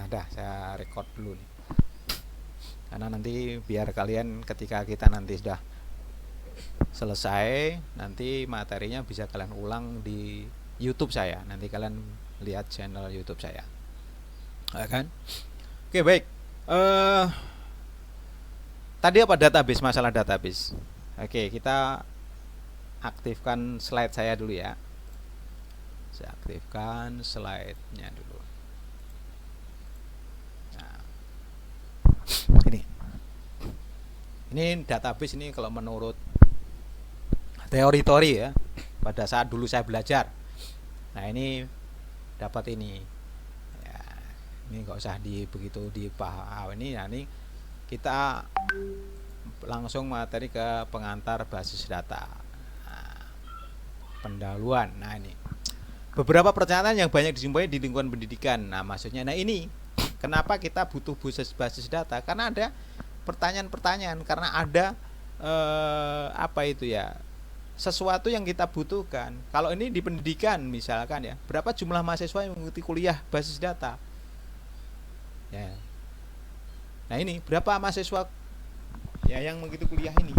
dah saya record dulu nih. Karena nanti biar kalian ketika kita nanti sudah selesai, nanti materinya bisa kalian ulang di YouTube saya. Nanti kalian lihat channel YouTube saya. Ya kan? Oke, baik. Tadi apa database, masalah database. Oke, kita aktifkan slide saya dulu ya. Saya aktifkan slide-nya dulu. Nah, ini database ini kalau menurut teori-teori ya, pada saat dulu saya belajar. Nah, ini dapat ini. Ya, ini nggak usah begitu dipaham ini. Nah, ini kita langsung materi ke pengantar basis data. Nah, pendahuluan. Nah, ini beberapa pernyataan yang banyak dijumpai di lingkungan pendidikan. Nah, maksudnya, nah ini kenapa kita butuh basis data? Karena ada pertanyaan-pertanyaan, karena ada apa itu ya, sesuatu yang kita butuhkan. Kalau ini di pendidikan misalkan ya, berapa jumlah mahasiswa yang mengikuti kuliah basis data? Ya. Nah, ini berapa mahasiswa ya yang mengikuti kuliah ini?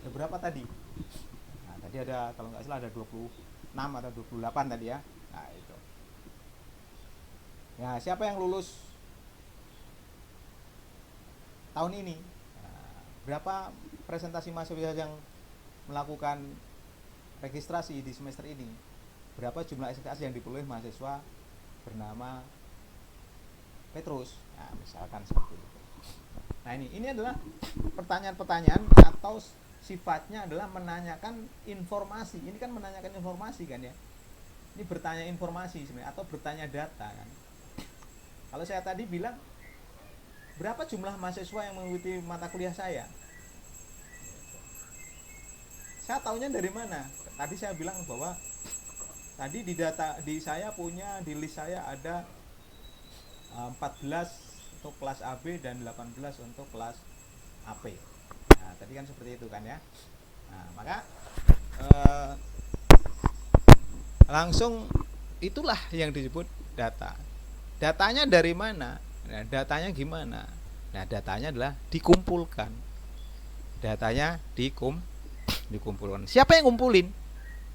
Ada berapa tadi? Nah, tadi ada, kalau nggak salah ada 26 atau 28 tadi ya. Nah, itu. Ya, siapa yang lulus tahun ini? Nah, berapa presentasi mahasiswa yang melakukan registrasi di semester ini? Berapa jumlah SKS yang diperoleh mahasiswa bernama Petrus? Nah, misalkan seperti itu. Nah, ini adalah pertanyaan-pertanyaan atau sifatnya adalah menanyakan informasi. Ini kan menanyakan informasi kan ya. Ini bertanya informasi sebenarnya, atau bertanya data kan. Kalau saya tadi bilang berapa jumlah mahasiswa yang mengikuti mata kuliah saya? Saya tahunya dari mana? Tadi saya bilang bahwa tadi di data di saya punya, di list saya ada 14 untuk kelas AB dan 18 untuk kelas AP. Nah, tadi kan seperti itu kan ya. Nah, maka langsung itulah yang disebut data. Datanya dari mana? Nah, datanya gimana? Nah, datanya adalah dikumpulkan. Datanya dikumpulkan. Siapa yang ngumpulin?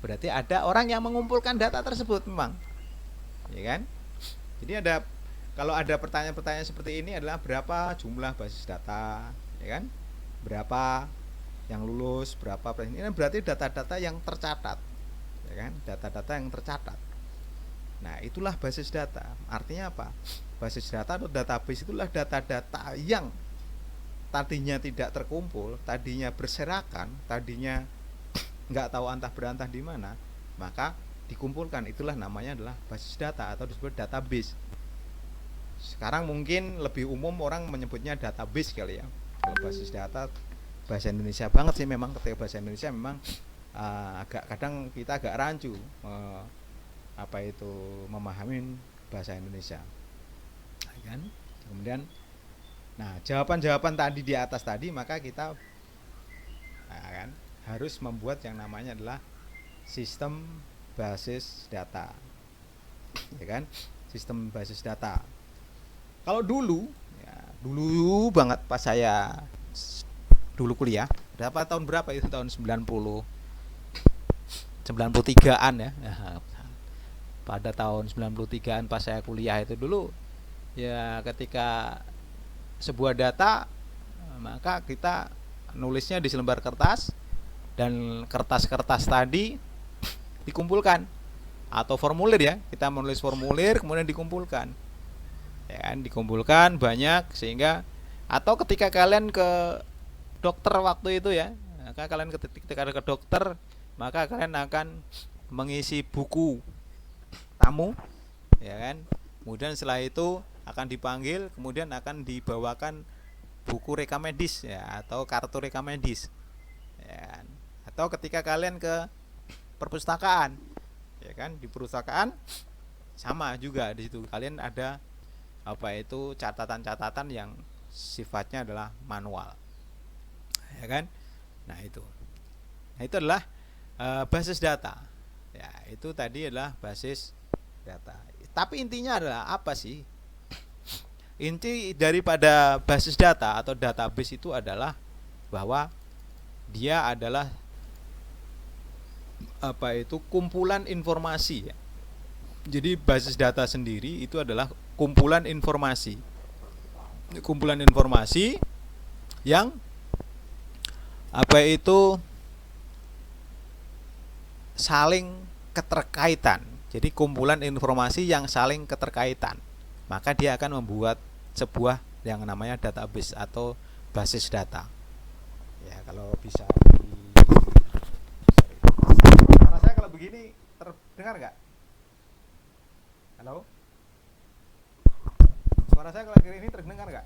Berarti ada orang yang mengumpulkan data tersebut memang. Ya kan? Jadi kalau ada pertanyaan-pertanyaan seperti ini adalah berapa jumlah basis data, ya kan? Berapa yang lulus, berapa ini berarti data-data yang tercatat. Ya kan? Data-data yang tercatat. Nah, itulah basis data. Artinya apa? Basis data atau database itulah data-data yang tadinya tidak terkumpul, tadinya berserakan, tadinya nggak tahu antah berantah di mana, maka dikumpulkan. Itulah namanya adalah basis data atau disebut database. Sekarang mungkin lebih umum orang menyebutnya database kali ya. Kalau basis data bahasa Indonesia banget sih memang, ketika bahasa Indonesia memang agak kadang kita agak rancu memahami bahasa Indonesia. Kan? Kemudian jawaban-jawaban tadi di atas tadi, maka kita kan harus membuat yang namanya adalah sistem basis data. Ya kan? Sistem basis data. Kalau dulu banget pas saya dulu kuliah, tahun berapa itu, tahun 93-an ya. Pada tahun 93-an pas saya kuliah itu dulu ya, ketika sebuah data maka kita nulisnya di selembar kertas, dan kertas-kertas tadi dikumpulkan, atau formulir ya, kita menulis formulir kemudian dikumpulkan. Ya kan, dikumpulkan banyak sehingga, atau ketika kalian ke dokter waktu itu ya, maka kalian ketika ke dokter, maka kalian akan mengisi buku tamu, ya kan. Kemudian setelah itu akan dipanggil, kemudian akan dibawakan buku rekam medis ya, atau kartu rekam medis. Ya kan? Atau ketika kalian ke perpustakaan, ya kan, di perpustakaan sama juga, di situ kalian ada catatan-catatan yang sifatnya adalah manual, ya kan. Nah itu adalah basis data ya. Itu tadi adalah basis data. Tapi intinya adalah apa sih? Inti daripada basis data atau database itu adalah bahwa dia adalah kumpulan informasi ya. Jadi basis data sendiri itu adalah kumpulan informasi. Kumpulan informasi yang saling keterkaitan. Jadi kumpulan informasi yang saling keterkaitan. Maka dia akan membuat sebuah yang namanya database atau basis data. Ya, kalau bisa suara saya kalau begini terdengar nggak? Halo? Suara saya kalau ini terdengar nggak?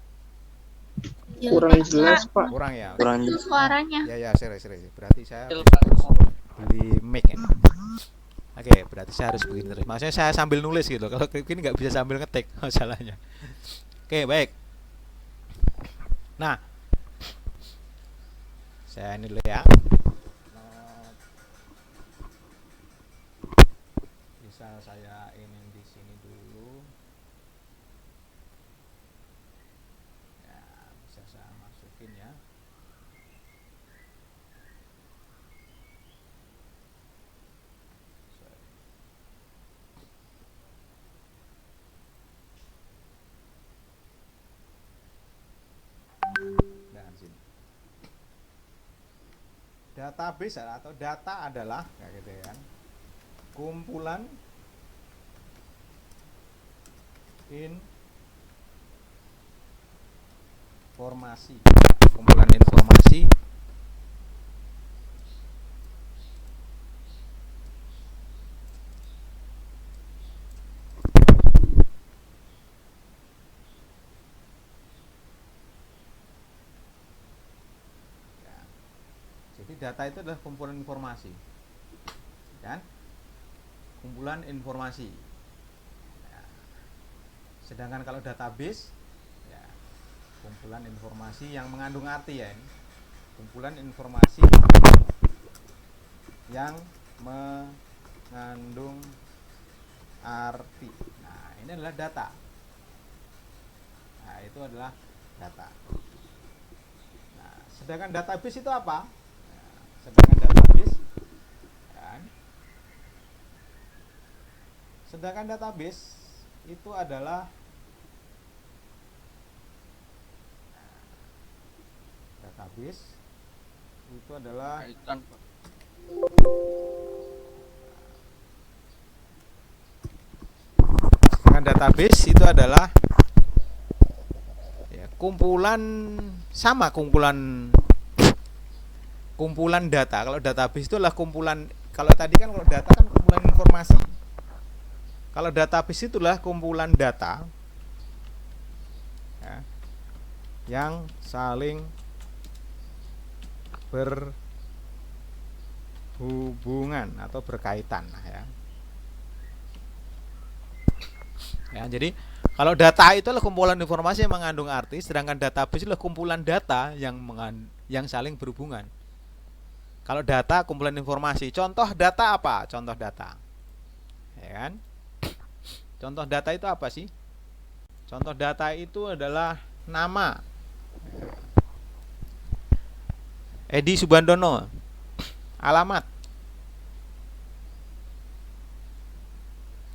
Kurang jelas, Pak. Kurang ya. Kurang Itu suaranya. Ya, serius. Berarti saya beli mic ini. Oke, berarti saya harus begini terus. Maksudnya saya sambil nulis gitu. Kalau begini nggak bisa sambil ngetik masalahnya. Oke, baik. Nah, saya ini dulu ya. Bisa saya ini di sini dulu. Ya, bisa saya masukin ya. Dan sini. Database atau data adalah kayak gitu ya. Kumpulan informasi. Kumpulan informasi ya. Jadi data itu adalah kumpulan informasi. Kan? Kumpulan informasi. Ya. Sedangkan kalau database ya, kumpulan informasi yang mengandung arti ya ini. Kumpulan informasi yang mengandung arti. Nah, ini adalah data. Nah, itu adalah data. Nah, sedangkan database itu apa? Nah, sedangkan database kan? Sedangkan database itu adalah kaitan, Pak. sedangkan database itu adalah ya, kumpulan data. Kalau database itu adalah kumpulan, kalau tadi kan kalau data kan kumpulan informasi. Kalau database itulah kumpulan data ya, yang saling berhubungan atau berkaitan ya. Ya, jadi kalau data itu adalah kumpulan informasi yang mengandung arti, sedangkan database adalah kumpulan data yang saling berhubungan. Kalau data kumpulan informasi, contoh data apa? Contoh data, ya kan? Contoh data itu apa sih? Contoh data itu adalah nama Edi Subandono, alamat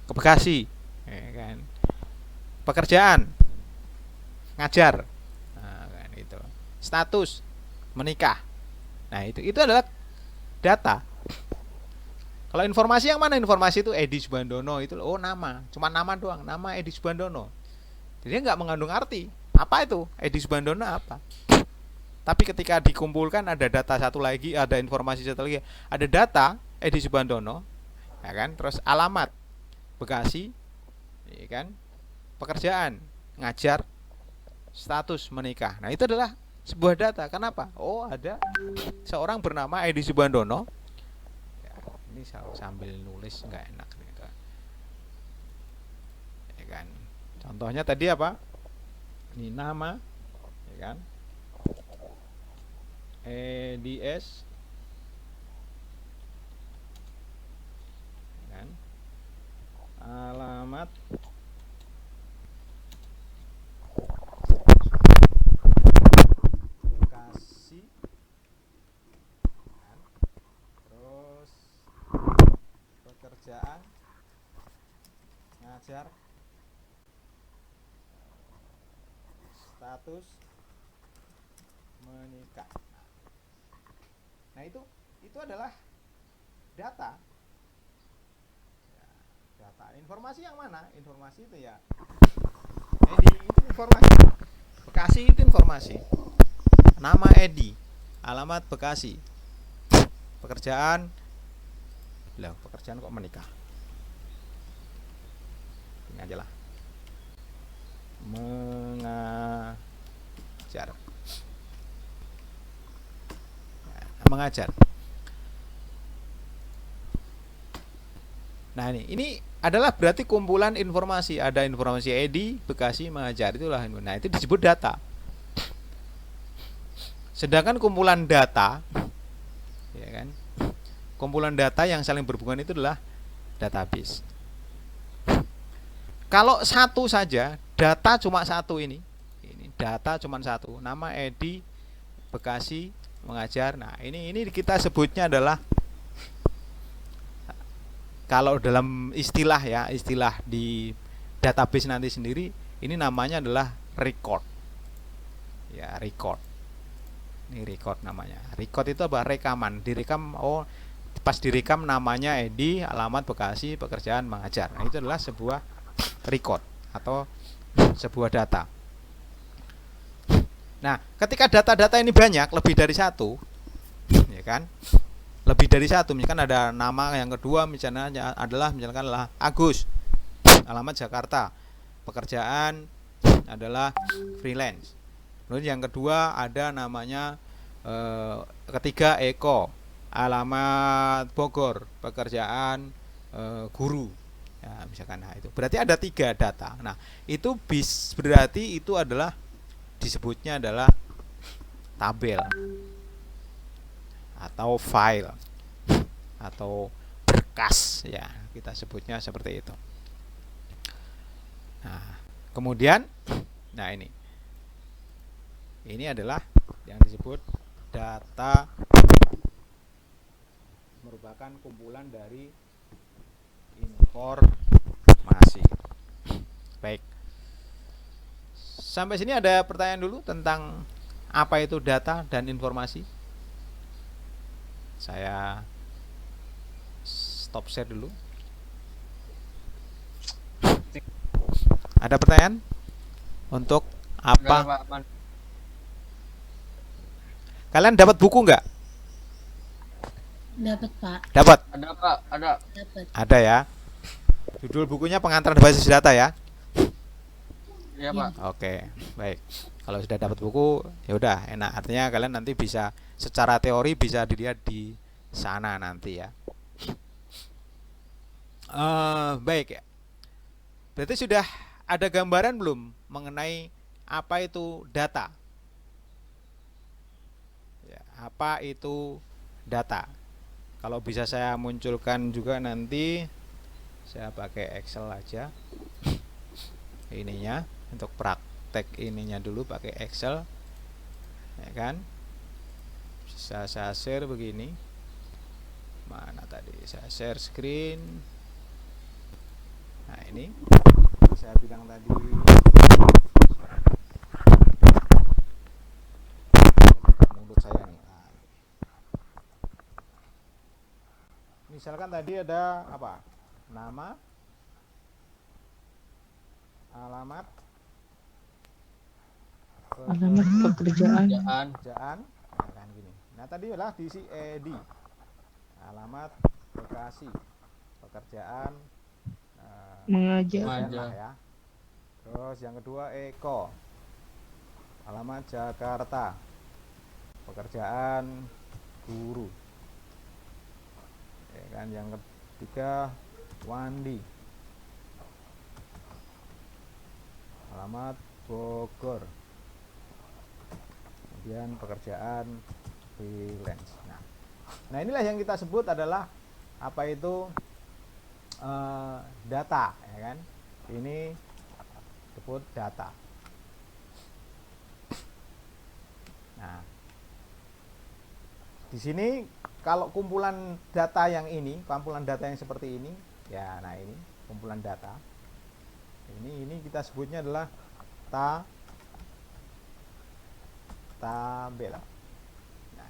ke Bekasi, ya kan? Pekerjaan ngajar, nah, kan itu. Status menikah. Nah, itu adalah data. Kalau informasi yang mana? Informasi itu Edi Subandono itu nama, cuma nama doang, nama Edi Subandono. Jadi nggak mengandung arti. Apa itu Edi Subandono apa? Tapi ketika dikumpulkan ada data satu lagi, ada informasi satu lagi, ada data Edi Subandono, ya kan? Terus alamat Bekasi, ya kan? Pekerjaan ngajar, status menikah. Nah, itu adalah sebuah data. Kenapa? Oh, ada seorang bernama Edi Subandono. Ini sambil nulis nggak enak gitu. Ya kan. Contohnya tadi apa? Ini nama, ya kan? EDS, ya kan? Alamat pekerjaan mengajar, status menikah. Nah, itu adalah data. Ya, data. Informasi yang mana? Informasi itu ya. Edi itu informasi. Bekasi itu informasi. Nama Edi, alamat Bekasi. Pekerjaan. Lah, pekerjaan kok menikah. Ini aja lah. Mengajar. Mengajar. Nah, ini adalah berarti kumpulan informasi. Ada informasi Edi, Bekasi, mengajar, itulah. Nah, itu disebut data. Sedangkan kumpulan data, ya kan? Kumpulan data yang saling berhubungan itu adalah database. Kalau satu saja, data cuma satu ini data cuma satu. Nama Edi, Bekasi, mengajar. Nah, ini kita sebutnya adalah, kalau dalam istilah ya, istilah di database nanti sendiri, ini namanya adalah record. Ya, record. Ini record namanya. Record itu apa? Rekaman. Direkam, pas direkam namanya Edi, alamat Bekasi, pekerjaan mengajar. Nah, itu adalah sebuah record atau sebuah data. Nah, ketika data-data ini banyak, lebih dari satu, ya kan? Lebih dari satu, misalkan ada nama yang kedua misalnya adalah Agus, alamat Jakarta, pekerjaan adalah freelance. Lalu yang kedua ada namanya ketiga Eko, alamat Bogor, pekerjaan guru. Ya, misalkan, nah itu berarti ada 3 data. Nah, itu berarti itu adalah disebutnya adalah tabel atau file atau berkas, ya, kita sebutnya seperti itu. Nah, kemudian, nah ini adalah yang disebut data, merupakan kumpulan dari informasi. Baik. Sampai sini ada pertanyaan dulu tentang apa itu data dan informasi. Saya stop share dulu. Ada pertanyaan? Untuk apa? Kalian dapat buku nggak? Dapat, Pak. Dapat. Ada Pak, ada. Dapat. Ada ya. Judul bukunya Pengantar Berbasis Data ya. Iya Pak. Oke, baik. Kalau sudah dapat buku, ya udah enak. Artinya kalian nanti bisa secara teori bisa dilihat di sana nanti ya. Baik ya. Berarti sudah ada gambaran belum mengenai apa itu data? Ya, apa itu data? Kalau bisa saya munculkan juga nanti, saya pakai Excel aja. Ininya untuk praktek ininya dulu pakai Excel, ya kan? Bisa saya share begini. Mana tadi saya share screen. Nah, ini saya bilang tadi menurut saya nih. Nah, misalkan tadi ada apa? Nama, alamat pekerjaan. pekerjaan, nah, kan gini. Nah, tadi adalah diisi Edi, alamat Bekasi, pekerjaan Mengajar. lah ya. Terus yang kedua Eko, alamat Jakarta, pekerjaan guru, ya kan. Yang ketiga Wandi, alamat Bogor, kemudian pekerjaan freelance. Nah, inilah yang kita sebut adalah apa itu data, ya kan? Ini disebut data. Nah, di sini kalau kumpulan data yang ini, kumpulan data yang seperti ini, Ya, nah ini kumpulan data. Ini kita sebutnya adalah tabel. Nah,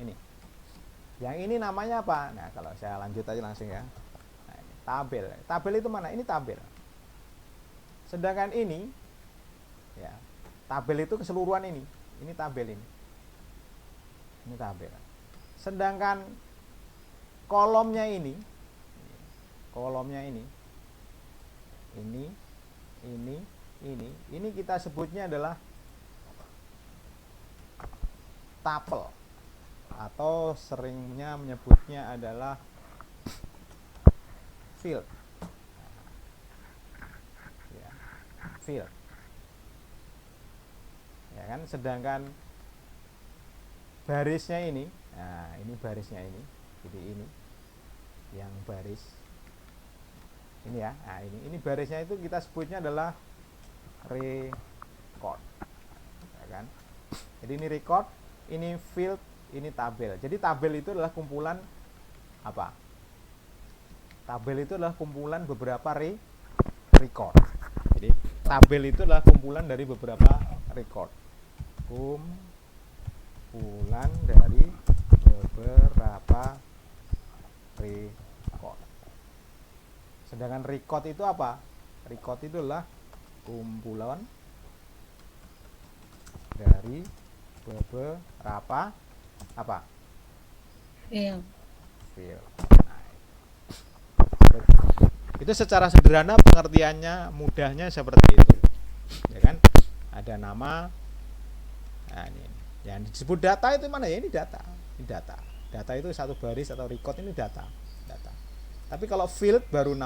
ini. Yang ini namanya apa? Nah, kalau saya lanjut aja langsung ya. Nah, ini tabel. Tabel itu mana? Ini tabel. Sedangkan ini ya, tabel itu keseluruhan ini. Ini tabel ini. Ini tabel. Sedangkan kolomnya ini ini kita sebutnya adalah tapel, atau seringnya menyebutnya adalah field. Ya, field. Ya kan, sedangkan barisnya ini, nah ini barisnya ini, jadi ini yang baris ini ya, nah ini barisnya itu kita sebutnya adalah record, ya kan. Jadi ini record, ini field, ini tabel. Jadi tabel itu adalah kumpulan apa? Tabel itu adalah kumpulan beberapa record. Jadi tabel itu adalah kumpulan dari beberapa record. Kumpulan dari beberapa record. Sedangkan record itu apa? Record itu adalah kumpulan dari beberapa apa? Iya. Field. Nah, itu secara sederhana pengertiannya, mudahnya seperti itu, ya kan? Ada nama. Nah, ini yang disebut data itu mana ya? Ini data. Ini data. Data itu satu baris atau record, ini data. Tapi kalau field baru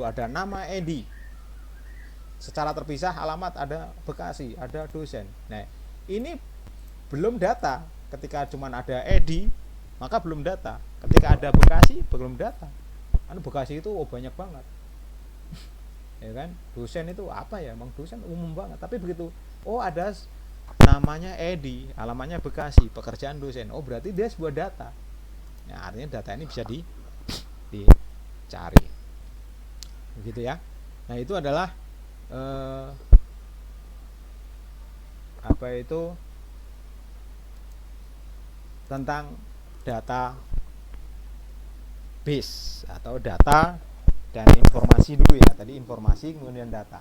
ada nama Edi. Secara terpisah alamat ada Bekasi, ada dosen. Nah, ini belum data. Ketika cuma ada Edi, maka belum data. Ketika ada Bekasi, belum data. Bekasi itu banyak banget. Ya kan? Dosen itu apa ya? Emang dosen umum banget. Tapi begitu, ada namanya Edi, alamatnya Bekasi, pekerjaan dosen. Berarti dia sebuah data. Ya, artinya data ini bisa dicari. Begitu ya. Nah, itu adalah tentang data base atau data dan informasi dulu ya. Tadi informasi kemudian data.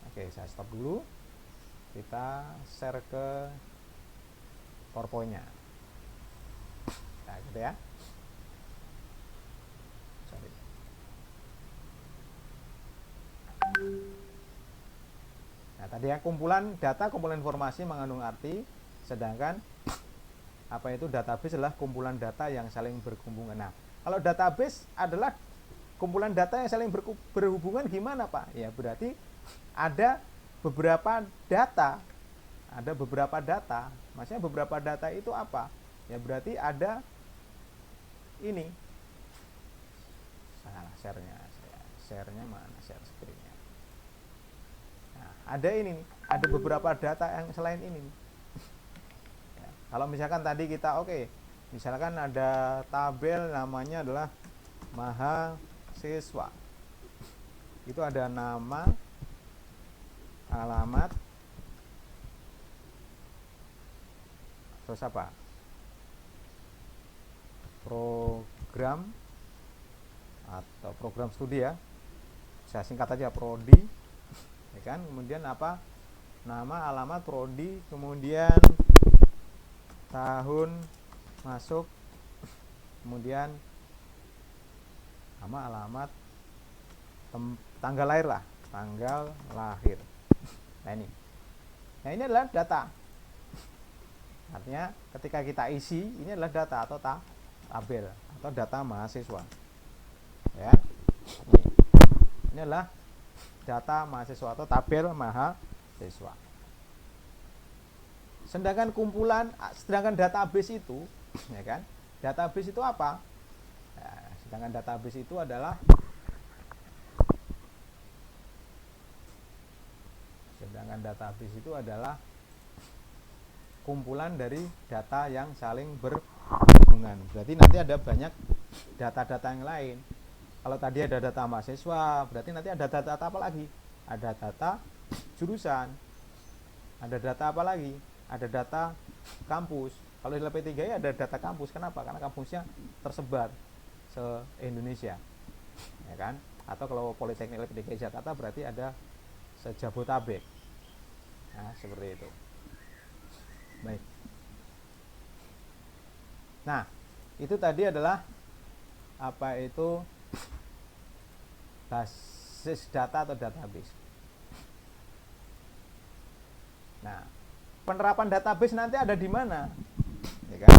Oke, saya stop dulu. Kita share ke PowerPoint-nya. Nah, gitu ya. Sorry. Nah, tadi ya, kumpulan data, kumpulan informasi mengandung arti, sedangkan apa itu database adalah kumpulan data yang saling berhubungan. Nah, kalau database adalah kumpulan data yang saling berhubungan gimana, Pak? Ya, berarti ada beberapa data. Maksudnya beberapa data itu apa? Ya, berarti ada ini. Salah share-nya mana? Share screen-nya. Nah, ada ini nih, ada beberapa data yang selain ini nih. Ya, kalau misalkan tadi kita misalkan ada tabel namanya adalah mahasiswa. Itu ada nama, alamat, terus apa? Program atau program studi ya. Saya singkat aja prodi. Ya kan? Kemudian apa? Nama, alamat, prodi, kemudian tahun masuk, kemudian nama, alamat, tanggal lahir lah, tanggal lahir. Nah ini adalah data. Artinya ketika kita isi, ini adalah data atau tabel atau data mahasiswa. Ya, ini adalah data mahasiswa atau tabel mahasiswa. Sedangkan database itu, ya kan? Database itu apa? Ya, sedangkan database itu adalah kumpulan dari data yang saling berhubungan. Berarti nanti ada banyak data-data yang lain. Kalau tadi ada data mahasiswa, berarti nanti ada data apa lagi? Ada data jurusan, ada data apa lagi? Ada data kampus. Kalau di LP3I ada data kampus. Kenapa? Karena kampusnya tersebar se-Indonesia, ya kan? Atau kalau Politeknik LP3I Jakarta berarti ada se-Jabotabek. Nah, seperti itu. Baik. Nah, itu tadi adalah apa itu basis data atau database. Nah, penerapan database nanti ada di mana? Ya kan?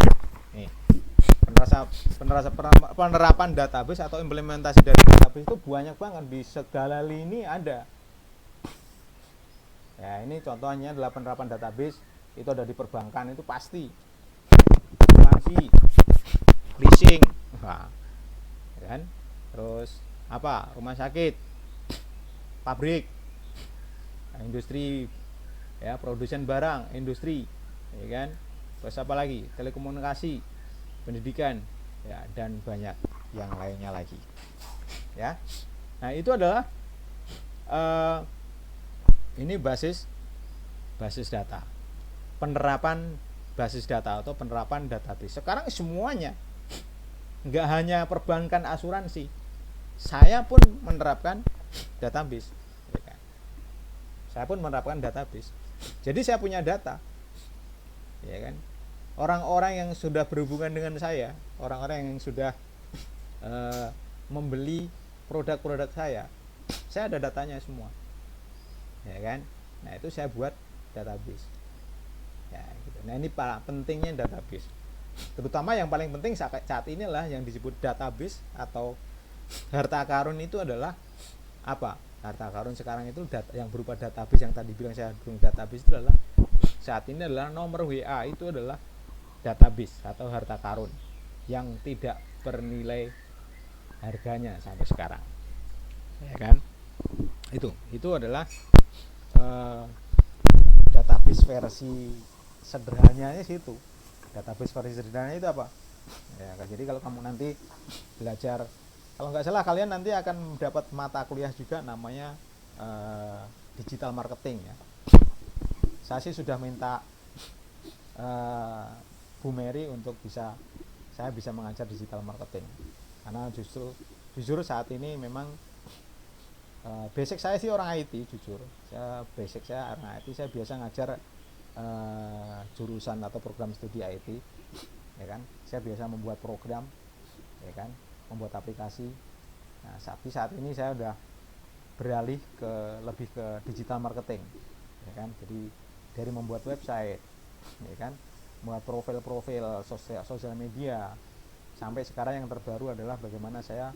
Nih, penerapan database atau implementasi dari database itu banyak banget, di segala lini ada. Ya, ini contohnya adalah penerapan database itu ada di perbankan, itu pasti. Asuransi, leasing, nah, ya kan? Terus apa? Rumah sakit, pabrik, industri, ya, produsen barang, industri, ya kan? Terus apa lagi? Telekomunikasi, pendidikan, ya, dan banyak yang lainnya lagi, ya. Nah, itu adalah ini basis data, penerapan basis data atau penerapan database. Sekarang semuanya, nggak hanya perbankan, asuransi, saya pun menerapkan database, ya kan? Saya pun menerapkan database. Jadi saya punya data, ya kan? Orang-orang yang sudah berhubungan dengan saya, orang-orang yang sudah membeli produk-produk saya ada datanya semua, ya kan? Nah, itu saya buat database, ya gitu. Nah, ini pentingnya database, terutama yang paling penting saat ini lah yang disebut database atau harta karun. Itu adalah apa? Harta karun sekarang itu yang berupa database, yang tadi bilang saya database itu adalah saat ini adalah nomor WA, itu adalah database atau harta karun yang tidak bernilai harganya sampai sekarang, ya kan? Itu adalah database versi sederhananya situ. Database versi sederhananya itu apa? Ya, jadi kalau kamu nanti belajar, kalau nggak salah kalian nanti akan mendapat mata kuliah juga namanya digital marketing, ya. Saya sih sudah minta Bu Mary untuk saya bisa mengajar digital marketing, karena jujur saat ini memang basic saya sih orang IT, jujur. Basic saya orang IT, saya biasa ngajar jurusan atau program studi IT, ya kan? Saya biasa membuat program, ya kan? Membuat aplikasi. Nah, saat ini saya udah beralih lebih ke digital marketing, ya kan? Jadi dari membuat website, ya kan? Membuat profil sosial media, sampai sekarang yang terbaru adalah bagaimana saya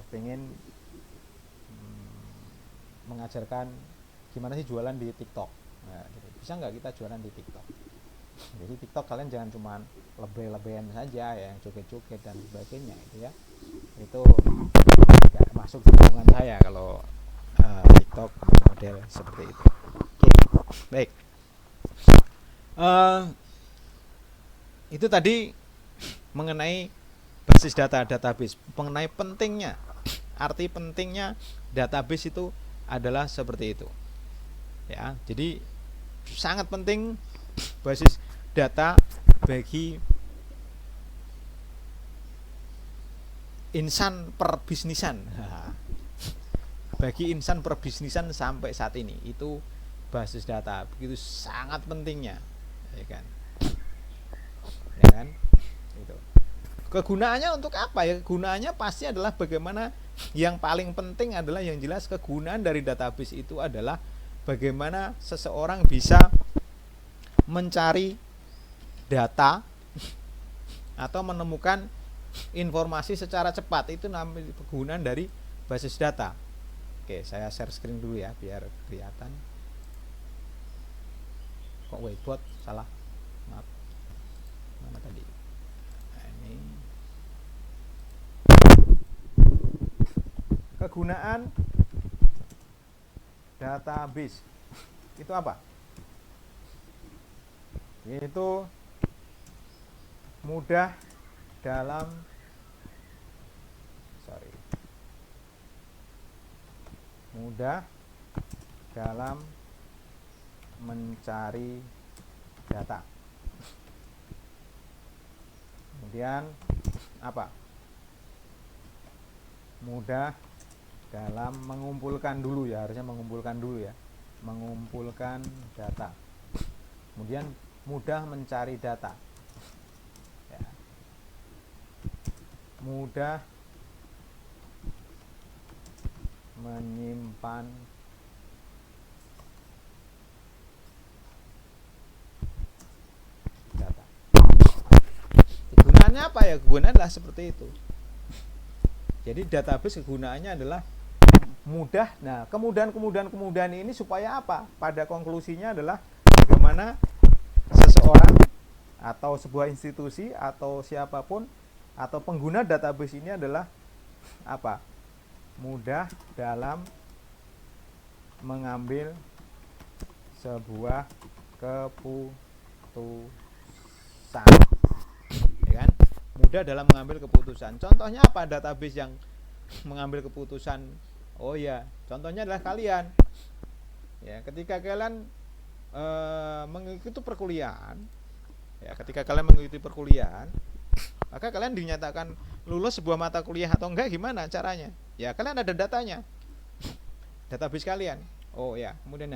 pengen mengajarkan gimana sih jualan di TikTok. Nah, gitu. Bisa nggak kita jualan di TikTok? Jadi TikTok kalian jangan cuma lebay-lebayan saja, ya, yang joget-joget dan sebagainya, itu ya. Itu nggak masuk di lingkungan saya kalau TikTok model seperti itu. Oke, baik. Itu tadi mengenai basis database, mengenai pentingnya, arti pentingnya database itu adalah seperti itu, ya. Jadi sangat penting basis data bagi insan perbisnisan. Bagi insan perbisnisan sampai saat ini itu basis data begitu sangat pentingnya, ya kan? Ya kan? Itu. Kegunaannya untuk apa ya? Kegunaannya pasti adalah bagaimana, yang paling penting adalah yang jelas kegunaan dari database itu adalah bagaimana seseorang bisa mencari data atau menemukan informasi secara cepat. Itu namanya kegunaan dari basis data. Oke, saya share screen dulu ya biar kelihatan. Kok whiteboard salah? Maaf. Mana tadi? Nah, ini kegunaan database itu apa? Yaitu mudah dalam mudah dalam mencari data. Kemudian apa? Mudah dalam mengumpulkan dulu ya, harusnya mengumpulkan dulu ya. Mengumpulkan data. Kemudian mudah mencari data. Ya. Mudah menyimpan data. Kegunaannya apa ya? Kegunaannya adalah seperti itu. Jadi database kegunaannya adalah mudah. Nah, kemudahan ini supaya apa? Pada konklusinya adalah bagaimana seseorang atau sebuah institusi atau siapapun atau pengguna database ini adalah apa? Mudah dalam mengambil sebuah keputusan. Ya kan? Mudah dalam mengambil keputusan. Contohnya apa database yang mengambil keputusan? Oh ya, contohnya adalah kalian. Ya, ketika kalian mengikuti perkuliahan, ya, ketika kalian mengikuti perkuliahan, maka kalian dinyatakan lulus sebuah mata kuliah atau enggak, gimana caranya? Ya, kalian ada datanya, database kalian. Oh ya, kemudian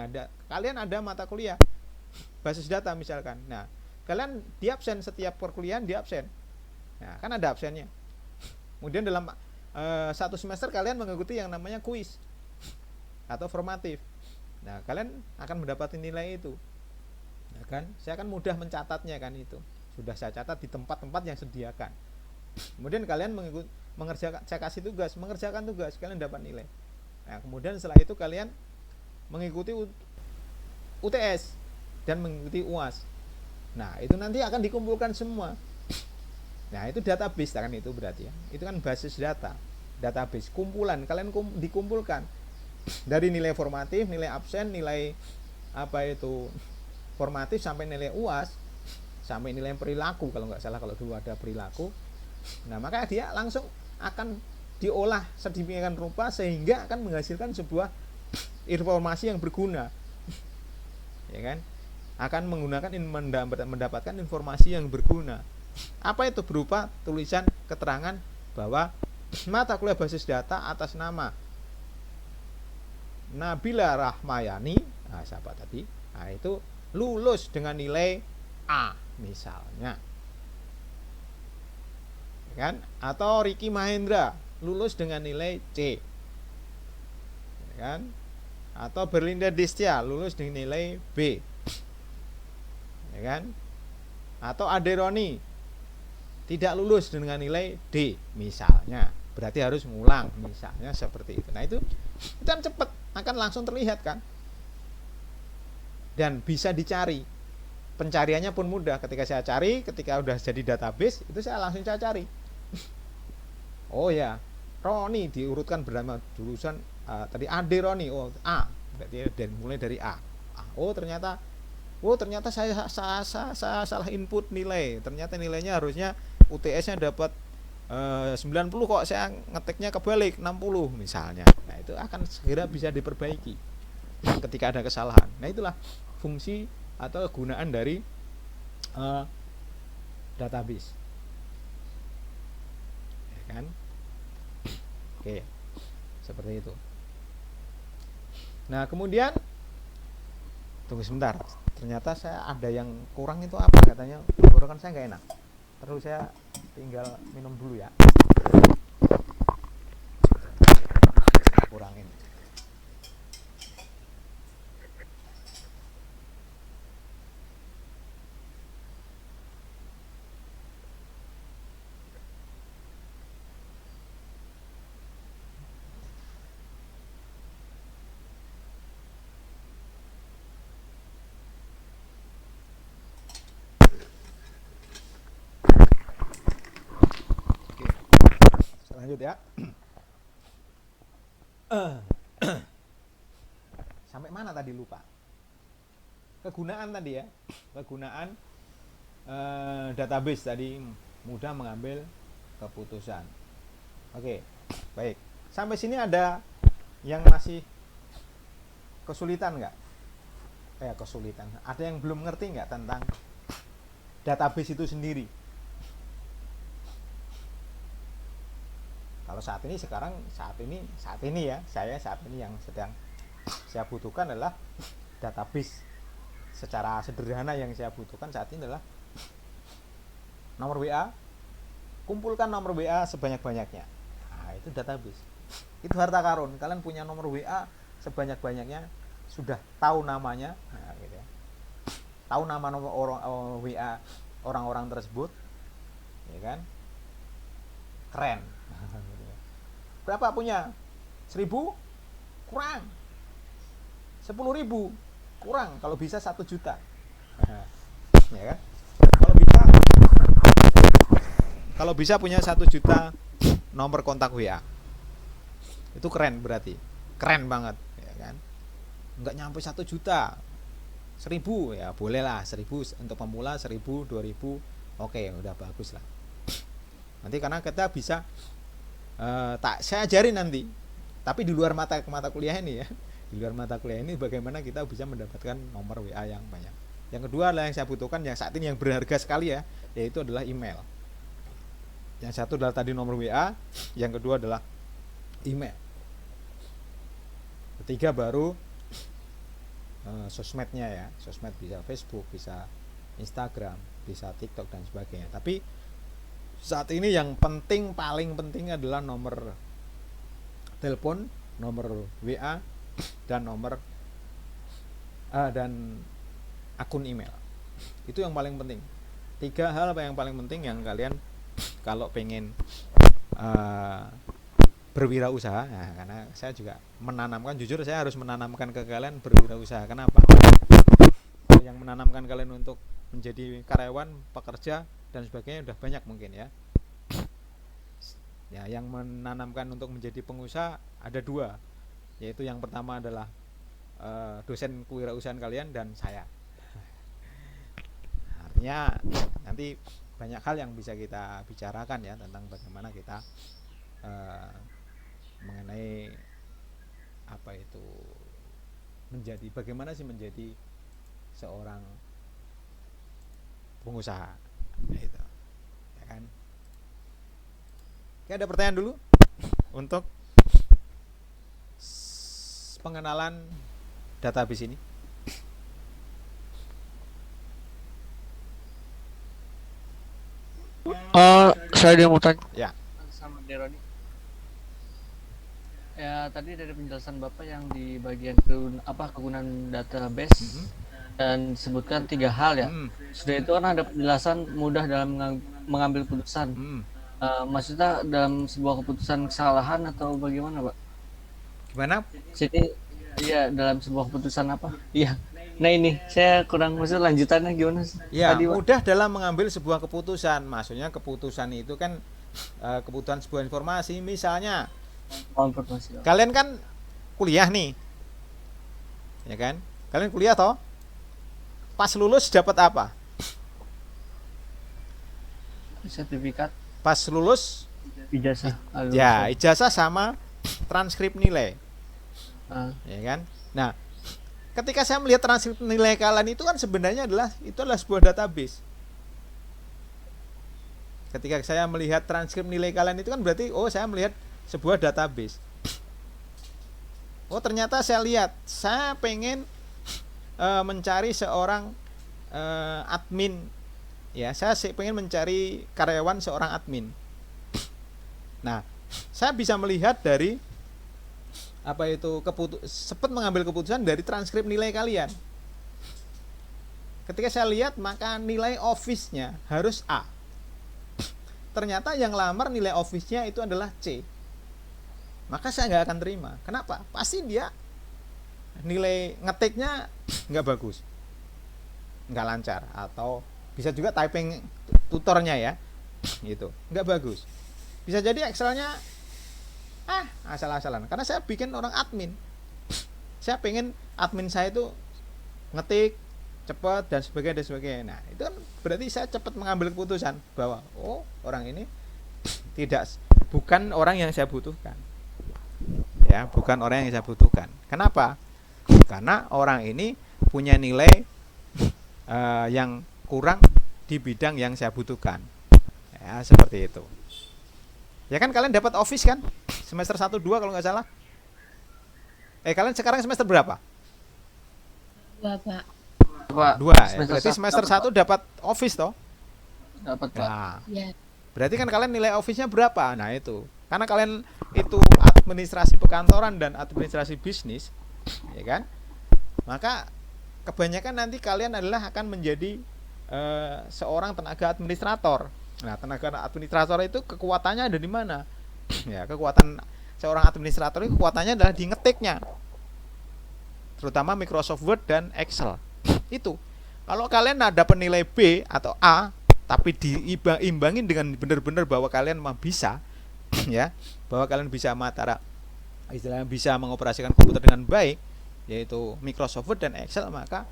kalian ada mata kuliah, basis data misalkan. Nah, kalian di absen setiap perkuliahan, di absen. Nah, kan ada absennya. Kemudian dalam satu semester kalian mengikuti yang namanya kuis atau formatif. Nah, kalian akan mendapatkan nilai itu. Nah, kan, saya akan mudah mencatatnya kan itu. Sudah saya catat di tempat-tempat yang sediakan. Kemudian kalian mengerjakan, saya kasih tugas, mengerjakan tugas, kalian dapat nilai. Nah, kemudian setelah itu kalian mengikuti UTS dan mengikuti UAS. Nah, itu nanti akan dikumpulkan semua. Nah, itu database kan itu berarti ya. Itu kan basis data. Database kumpulan, kalian dikumpulkan dari nilai formatif, nilai absen, nilai apa itu formatif sampai nilai UAS, sampai nilai perilaku kalau nggak salah, kalau dulu ada perilaku. Nah, maka dia langsung akan diolah sedemikian rupa sehingga akan menghasilkan sebuah informasi yang berguna. Ya kan? Akan mendapatkan informasi yang berguna. Apa itu? Berupa tulisan keterangan bahwa mata kuliah basis data atas nama Nabila Rahmayani, nah siapa tadi? Nah, itu lulus dengan nilai A misalnya. Kan? Atau Ricky Mahendra lulus dengan nilai C. Kan? Atau Berlinda Destia lulus dengan nilai B. Ya kan? Atau Aderoni tidak lulus dengan nilai D misalnya, berarti harus ngulang misalnya seperti itu. Nah, itu kan cepat, akan langsung terlihat kan, dan bisa dicari, pencariannya pun mudah. Ketika saya cari, ketika udah jadi database itu saya langsung cari. Oh ya, Roni diurutkan bernama jurusan tadi Ade Roni, oh A, berarti dan mulai dari A. Oh ternyata saya salah input nilai, ternyata nilainya harusnya UTS-nya dapat 90 kok saya ngetiknya kebalik 60 misalnya. Nah, itu akan segera bisa diperbaiki ketika ada kesalahan. Nah, itulah fungsi atau kegunaan dari database. Ya kan? Oke. Seperti itu. Nah, kemudian tunggu sebentar. Ternyata saya ada yang kurang, itu apa katanya? Tenggorokan saya nggak enak. Terus saya tinggal minum dulu ya. Kurangin. Lanjut ya. Sampai mana tadi lupa. Kegunaan tadi ya. Kegunaan database tadi, mudah mengambil keputusan. Oke, baik. Sampai sini ada yang masih kesulitan nggak? Kesulitan. Ada yang belum ngerti nggak tentang database itu sendiri? Kalau saat ini ya, saat ini yang sedang saya butuhkan adalah database. Secara sederhana yang saya butuhkan saat ini adalah nomor WA, kumpulkan nomor WA sebanyak-banyaknya. Nah, itu database. Itu harta karun. Kalian punya nomor WA sebanyak-banyaknya, sudah tahu namanya, nah, gitu ya. Tahu nama nomor WA orang-orang tersebut, ya kan? Keren. Berapa punya? 1.000? Kurang. 10.000? Kurang. Kalau bisa 1 juta. Ya kan? Kalau bisa punya 1 juta nomor kontak WA. Itu keren berarti. Keren banget, ya kan? Enggak nyampe 1 juta. 1.000 ya bolehlah, 1.000 untuk pemula, 1.000, 2.000. Oke, udah bagus lah. Nanti karena kita bisa saya ajarin nanti, tapi di luar mata kuliah ini ya, di luar mata kuliah ini bagaimana kita bisa mendapatkan nomor WA yang banyak. Yang kedua adalah yang saya butuhkan yang saat ini yang berharga sekali ya, yaitu adalah email. Yang satu adalah tadi nomor WA, yang kedua adalah email. Ketiga baru sosmednya ya, sosmed bisa Facebook, bisa Instagram, bisa TikTok dan sebagainya. Tapi saat ini yang penting, paling penting adalah nomor telepon, nomor WA, dan nomor dan akun email. Itu yang paling penting. 3 hal yang paling penting yang kalian kalau pengen berwirausaha. Nah, karena saya juga menanamkan, jujur saya harus menanamkan ke kalian berwirausaha. Kenapa? Yang menanamkan kalian untuk menjadi karyawan, pekerja dan sebagainya udah banyak mungkin ya. Ya, yang menanamkan untuk menjadi pengusaha ada 2, yaitu yang pertama adalah dosen kewirausahaan kalian dan saya. Artinya nanti banyak hal yang bisa kita bicarakan ya tentang bagaimana kita mengenai apa itu bagaimana sih menjadi seorang pengusaha. Nah, itu ya kan. Oke, ada pertanyaan dulu untuk pengenalan database ini. Saya dia mau tanya. Ya. Sama Deroni. Ya tadi dari penjelasan Bapak yang di bagian kegunaan database dan sebutkan 3 hal ya. Sudah itu kan ada penjelasan mudah dalam mengambil keputusan. Maksudnya dalam sebuah keputusan kesalahan atau bagaimana, Pak? Gimana? Jadi iya dalam sebuah keputusan apa? Iya. Nah ini saya kurang maksud lanjutannya gimana sih? Ya, Tadi, mudah dalam mengambil sebuah keputusan. Maksudnya keputusan itu kan kebutuhan sebuah informasi. Misalnya informasi. kalian kan kuliah nih, ya kan? Kalian kuliah toh? Pas lulus dapat apa? Sertifikat. Pas lulus Ijazah. ya ijazah sama transkrip nilai, ya kan? Nah, ketika saya melihat transkrip nilai kalian itu kan sebenarnya adalah sebuah database. Ketika saya melihat transkrip nilai kalian itu kan berarti saya melihat sebuah database. Ternyata saya pengen mencari seorang admin. Ya, saya pengen mencari karyawan seorang admin. Nah, saya bisa melihat dari sempat mengambil keputusan dari transkrip nilai kalian. Ketika saya lihat maka nilai office-nya harus A. Ternyata yang lamar nilai office-nya itu adalah C. Maka saya nggak akan terima. Kenapa? Pasti dia nilai ngetiknya nggak bagus, nggak lancar, atau bisa juga typing tutornya ya, gitu, nggak bagus. Bisa jadi Excelnya asal-asalan. Karena saya bikin orang admin. Saya pengen admin saya itu ngetik cepat dan sebagainya. Nah, itu kan berarti saya cepat mengambil keputusan bahwa orang ini bukan orang yang saya butuhkan. Ya, bukan orang yang saya butuhkan. Kenapa? karena orang ini punya nilai yang kurang di bidang yang saya butuhkan. Ya, seperti itu. Ya kan kalian dapat office kan? Semester 1 2 kalau nggak salah. Kalian sekarang semester berapa? Bapak. Pak, 2. Ya. semester Berarti satu semester dapat, 1 dapat office toh? dapat Pak. Nah, Ya. berarti kan kalian nilai office-nya berapa? Nah, itu. Karena kalian itu administrasi perkantoran dan administrasi bisnis, ya kan? Maka kebanyakan nanti kalian adalah akan menjadi seorang tenaga administrator. Nah, tenaga administrator itu kekuatannya ada di mana? Ya, kekuatan seorang administrator itu kekuatannya adalah di ngetiknya. Terutama Microsoft Word dan Excel. Itu. Kalau kalian dapat nilai B atau A, tapi diimbangin dengan benar-benar bahwa kalian bisa, ya, bahwa kalian bisa istilahnya bisa mengoperasikan komputer dengan baik, yaitu Microsoft Word dan Excel, maka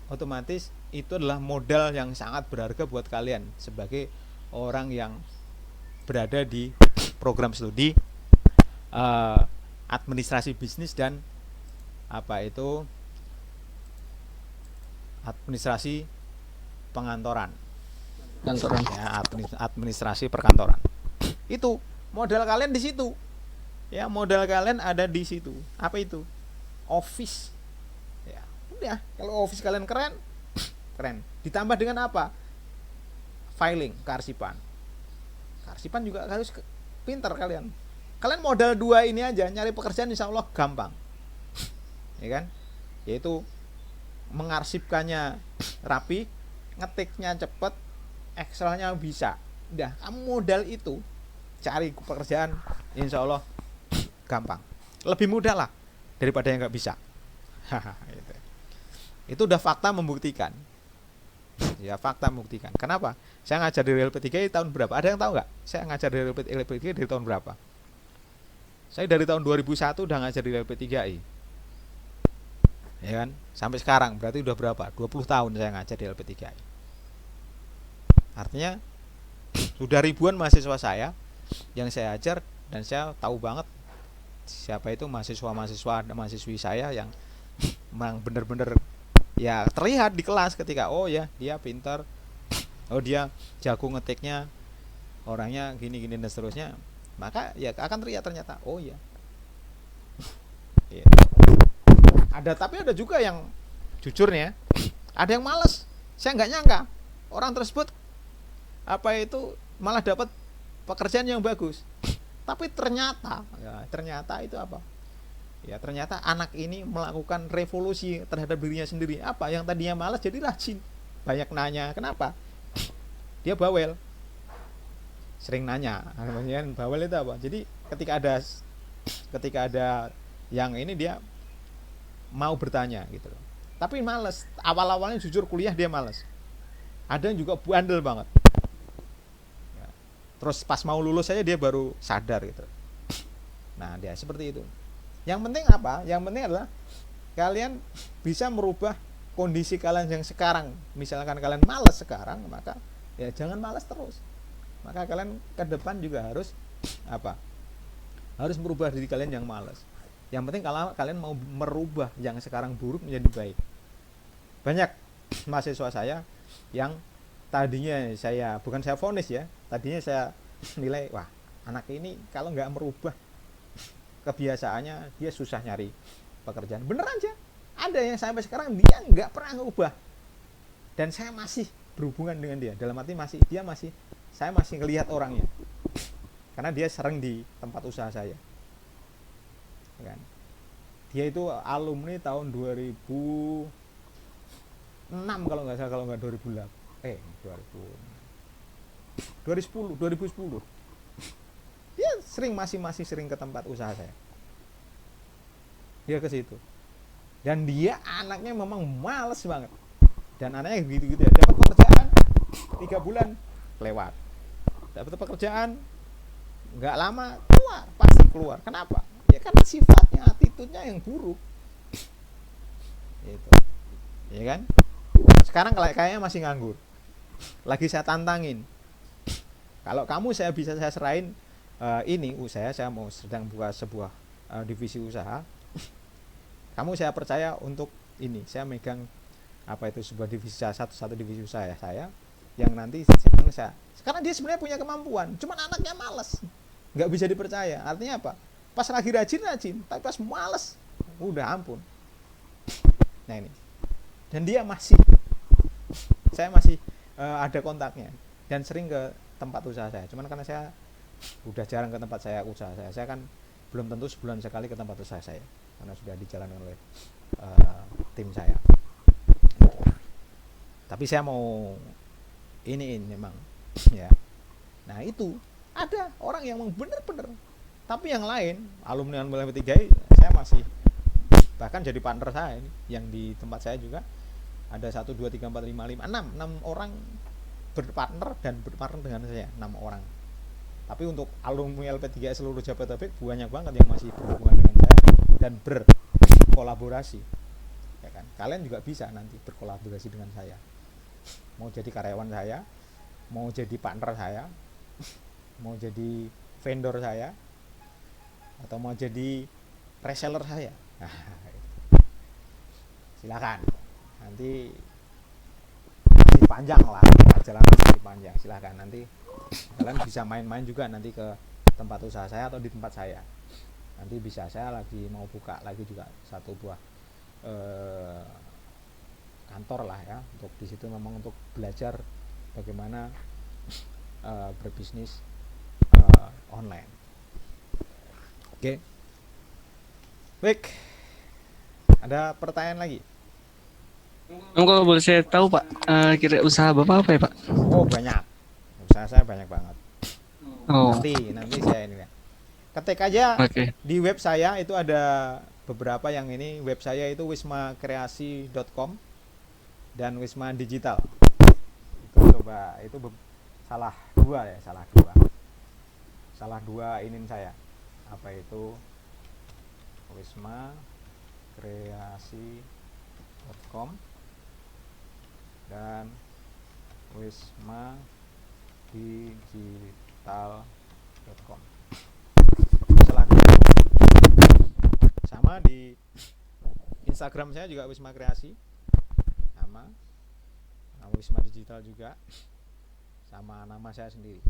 otomatis itu adalah modal yang sangat berharga buat kalian sebagai orang yang berada di program studi administrasi bisnis dan administrasi pengantoran. Kantoran. Ya, administrasi perkantoran. Itu modal kalian di situ. Ya, modal kalian ada di situ. Apa itu? Office. Ya, udah, kalau office kalian keren. Ditambah dengan apa? Filing, kearsipan. Kearsipan juga harus pintar kalian. Kalian modal 2 ini aja nyari pekerjaan insya Allah gampang. Ya kan? Yaitu mengarsipkannya rapi, ngetiknya cepet, Excelnya bisa. Udah, kamu modal itu cari pekerjaan insya Allah gampang. Lebih mudah lah daripada yang nggak bisa. Itu udah fakta membuktikan. Ya, fakta membuktikan. Kenapa? Saya ngajar di LP3 tahun berapa? Ada yang tahu nggak? Saya ngajar di LP3 dari tahun berapa? Saya dari tahun 2001 udah ngajar di LP3I. Ya kan? Sampai sekarang berarti udah berapa? 20 tahun saya ngajar di LP3I. Artinya sudah ribuan mahasiswa saya yang saya ajar, dan saya tahu banget siapa itu mahasiswi saya yang memang benar-benar ya terlihat di kelas ketika oh ya dia pintar, oh dia jago ngetiknya, orangnya gini dan seterusnya, maka ya akan terlihat ternyata oh ya. Tapi ada juga yang jujurnya ada yang malas. Saya nggak nyangka orang tersebut malah dapat pekerjaan yang bagus. Tapi ternyata itu apa? Ya, ternyata anak ini melakukan revolusi terhadap dirinya sendiri. Apa? Yang tadinya malas jadi rajin. Banyak nanya. Kenapa? Dia bawel. Sering nanya. Bawel itu apa? Jadi ketika ada yang ini dia mau bertanya gitu loh. Tapi malas. Awal-awalnya jujur kuliah dia malas. Ada yang juga bandel banget. Ya. Terus pas mau lulus saja dia baru sadar gitu. Nah, dia seperti itu. Yang penting apa? Yang penting adalah kalian bisa merubah kondisi kalian yang sekarang. Misalkan kalian malas sekarang, maka ya jangan malas terus. Maka kalian ke depan juga harus harus merubah diri kalian yang malas. Yang penting kalau kalian mau merubah yang sekarang buruk menjadi baik. Banyak mahasiswa saya yang tadinya bukan saya vonis ya, tadinya saya nilai wah anak ini kalau nggak merubah kebiasaannya dia susah nyari pekerjaan. Bener aja, ada yang sampai sekarang dia nggak pernah ngubah, dan saya masih berhubungan dengan dia. Dalam arti saya masih ngelihat orangnya, karena dia sering di tempat usaha saya. Kan? Dia itu alumni tahun 2006 kalau nggak salah, kalau nggak 2010. Dia masih sering ke tempat usaha saya. Dia ke situ. Dan dia anaknya memang males banget. Dan anaknya gitu-gitu ya. Dapat pekerjaan 3 bulan lewat. Dapat pekerjaan nggak lama pasti keluar. Kenapa? Ya karena sifatnya, attitude-nya yang buruk. Itu. Ya kan? Sekarang kayaknya masih nganggur. Lagi saya tantangin. Kalau kamu saya serahin saya mau sedang buka sebuah divisi usaha. kamu saya percaya untuk ini, saya megang apa itu sebuah divisi satu divisi usaha saya yang nanti sekarang dia sebenarnya punya kemampuan, cuman anaknya malas, nggak bisa dipercaya. Artinya apa? Pas lagi rajin, tapi pas malas, udah ampun. Nah ini, dan dia saya masih ada kontaknya dan sering ke tempat usaha saya. Cuman karena saya udah jarang ke tempat usaha saya kan belum tentu sebulan sekali ke tempat usaha saya karena sudah dijalankan oleh tim saya. Tapi saya mau ini memang ya. Nah itu ada orang yang bener-bener, tapi yang lain alumni LP3 saya masih bahkan jadi partner saya ini, yang di tempat saya juga ada 1, 2, 3, 4, 5, 6 orang berpartner dan berpartner dengan saya, 6 orang. Tapi untuk alumni LP3 seluruh Jabodetabek banyak banget yang masih berhubungan dengan saya dan berkolaborasi ya kan. Kalian juga bisa nanti berkolaborasi dengan saya, mau jadi karyawan saya, mau jadi partner saya, mau jadi vendor saya, atau mau jadi reseller saya. Nah, silakan. Nanti masih panjang lah, jalan masih panjang. Silakan nanti kalian bisa main-main juga nanti ke tempat usaha saya atau di tempat saya. Nanti bisa, saya lagi mau buka lagi juga satu buah kantor lah ya, untuk di situ memang untuk belajar bagaimana berbisnis online. Oke. Baik. Ada pertanyaan lagi? Enggak, boleh saya tahu Pak, kira usaha Bapak apa ya Pak? Oh banyak, usaha saya banyak banget. Oh, Nanti saya ini ya. Ketik aja di web saya itu ada beberapa yang ini. Web saya itu wismakreasi.com dan Wisma Digital. Itu coba, itu salah dua ini saya. Apa itu? wismakreasi.com dan wismadigital.com. Salah dua. Sama di Instagram saya juga Wisma Kreasi, sama Wisma Digital juga, sama nama saya sendiri.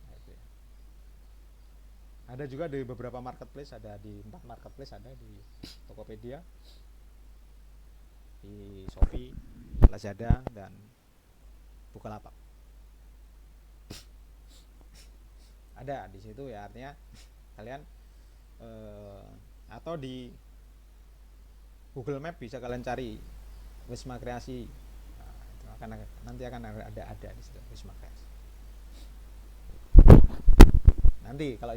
Nah, itu ya. Ada juga di beberapa marketplace, ada di 4 marketplace, ada di Tokopedia, di Shopee, Lazada, dan Bukalapak. Ada di situ ya, artinya kalian atau di Google Map bisa kalian cari Wisma Kreasi. Nah, nanti akan ada di situ Wisma Kreasi. Nanti kalau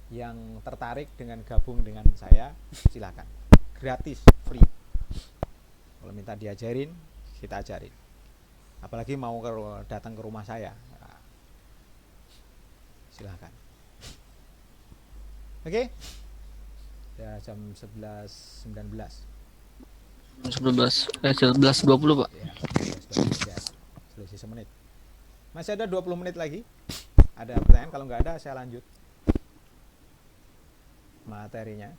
yang tertarik dengan gabung dengan saya, silakan, gratis, free. Kalau minta diajarin, kita ajarin. Apalagi mau datang ke rumah saya, nah, silakan. Oke. Ya, jam 11.19. 11.20 Pak. Ya, 11.20 ya. Selisih semenit. Masih ada 20 menit lagi. Ada pertanyaan? Kalau nggak ada, saya lanjut materinya.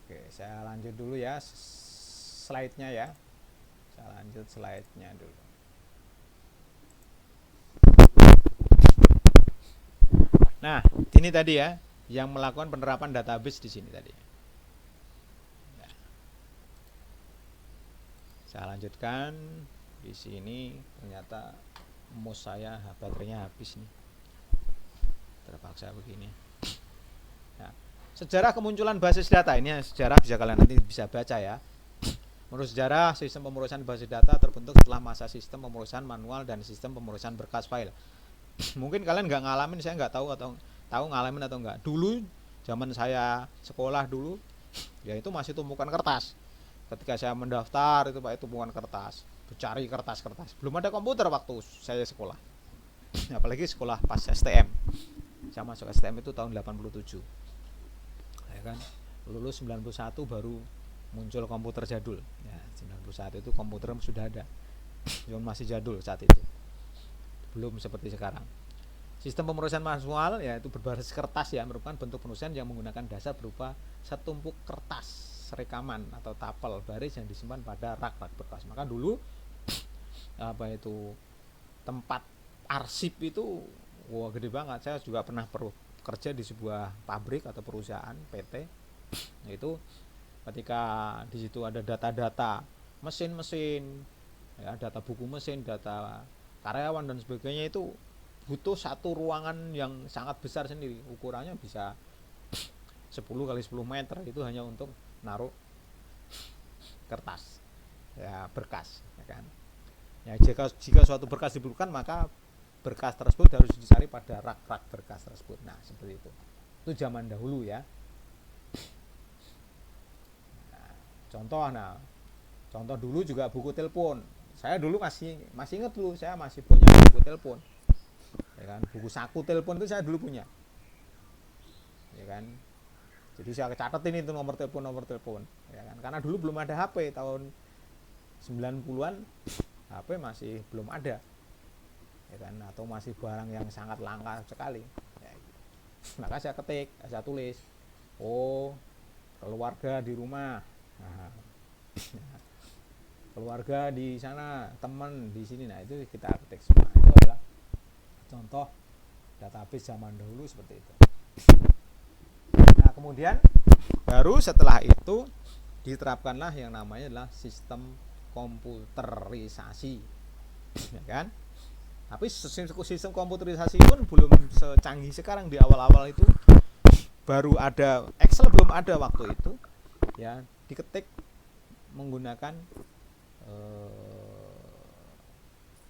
Oke, saya lanjut dulu ya slide-nya ya. Saya lanjut slide-nya dulu. Nah, ini tadi ya yang melakukan penerapan database di sini tadi. Nah, saya lanjutkan di sini. Ternyata mouse saya baterainya habis nih. Terpaksa begini. Nah, sejarah kemunculan basis data ini sejarah bisa kalian nanti bisa baca ya. Menurut sejarah, sistem pemurusan basis data terbentuk setelah masa sistem pemurusan manual dan sistem pemurusan berkas file. Mungkin kalian nggak ngalamin, saya nggak tahu atau ngalamin atau enggak. Dulu zaman saya sekolah dulu, ya itu masih tumpukan kertas. Ketika saya mendaftar itu Pak, itu tumpukan kertas, cari kertas. Belum ada komputer waktu saya sekolah. Apalagi sekolah pas STM. Saya masuk STM itu tahun 87. Ya kan? Lulus 91 baru muncul komputer jadul. Ya, 91 itu komputer sudah ada. Cuma masih jadul saat itu. Belum seperti sekarang. Sistem pemrosesan manual yaitu berbasis kertas ya, merupakan bentuk penulisan yang menggunakan dasar berupa setumpuk kertas rekaman atau tapel baris yang disimpan pada rak-rak berkas. Maka dulu apa itu tempat arsip itu wah gede banget. Saya juga pernah kerja di sebuah pabrik atau perusahaan PT. Itu ketika di situ ada data-data mesin-mesin, ya, data buku mesin, data karyawan dan sebagainya, itu butuh satu ruangan yang sangat besar sendiri, ukurannya bisa 10 kali 10 meter, itu hanya untuk naruh kertas ya, berkas ya kan. Ya, jika suatu berkas dibutuhkan, maka berkas tersebut harus dicari pada rak-rak berkas tersebut. Nah, seperti itu zaman dahulu ya. Contoh dulu juga buku telepon. Saya dulu masih ingat dulu, saya masih punya buku telepon. Ya kan, buku saku telepon itu saya dulu punya. Ya kan. Jadi saya catetin itu nomor telepon, ya kan. Karena dulu belum ada HP, tahun 90-an HP masih belum ada. Ya kan, atau masih barang yang sangat langka sekali. Ya, gitu. Maka saya ketik, saya tulis. Oh, keluarga di rumah. Nah, keluarga di sana, teman di sini. Nah, itu kita ketik semua. Itu adalah contoh database zaman dahulu seperti itu. Nah, kemudian baru setelah itu diterapkanlah yang namanya adalah sistem komputerisasi, ya kan? Tapi sistem komputerisasi pun belum secanggih sekarang. Di awal-awal itu baru ada Excel, belum ada waktu itu, ya, diketik menggunakan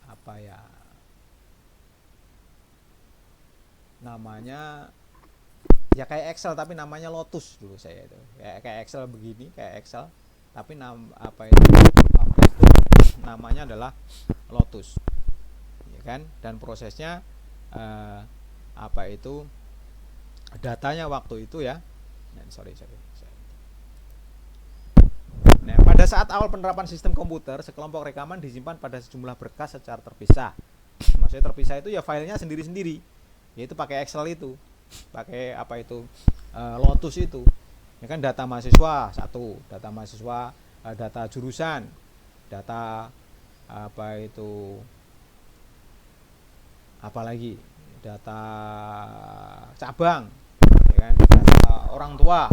apa ya namanya, ya kayak Excel tapi namanya Lotus dulu saya itu, kayak Excel begini, kayak Excel tapi waktu itu namanya adalah Lotus, ya kan. Dan prosesnya datanya waktu itu ya, Nah, pada saat awal penerapan sistem komputer, sekelompok rekaman disimpan pada sejumlah berkas secara terpisah. Maksudnya terpisah itu ya filenya sendiri-sendiri, yaitu pakai Excel itu, pakai Lotus itu, ya kan. Data mahasiswa satu, data mahasiswa, data jurusan, data apalagi data cabang, ya kan, data orang tua,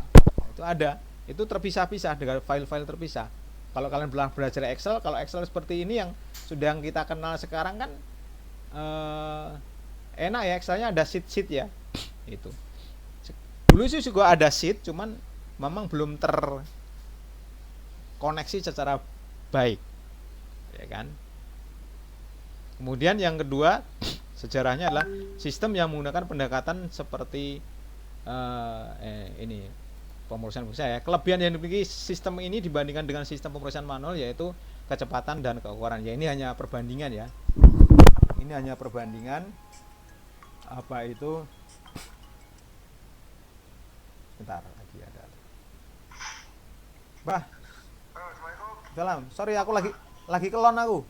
itu ada, itu terpisah-pisah dengan file-file terpisah. Kalau kalian belajar Excel, kalau Excel seperti ini yang sudah kita kenal sekarang kan enak ya, Excelnya ada sheet ya. Itu dulu sih juga ada sheet, cuman memang belum terkoneksi secara baik, ya kan. Kemudian yang kedua sejarahnya adalah sistem yang menggunakan pendekatan seperti ini pemrosesan ya. Kelebihan yang dimiliki sistem ini dibandingkan dengan sistem pemrosesan manual yaitu kecepatan dan keukuran. Ya, ini hanya perbandingan ya. Ini hanya perbandingan bentar lagi ada. Bah. Salam. Sorry, aku lagi kelon aku.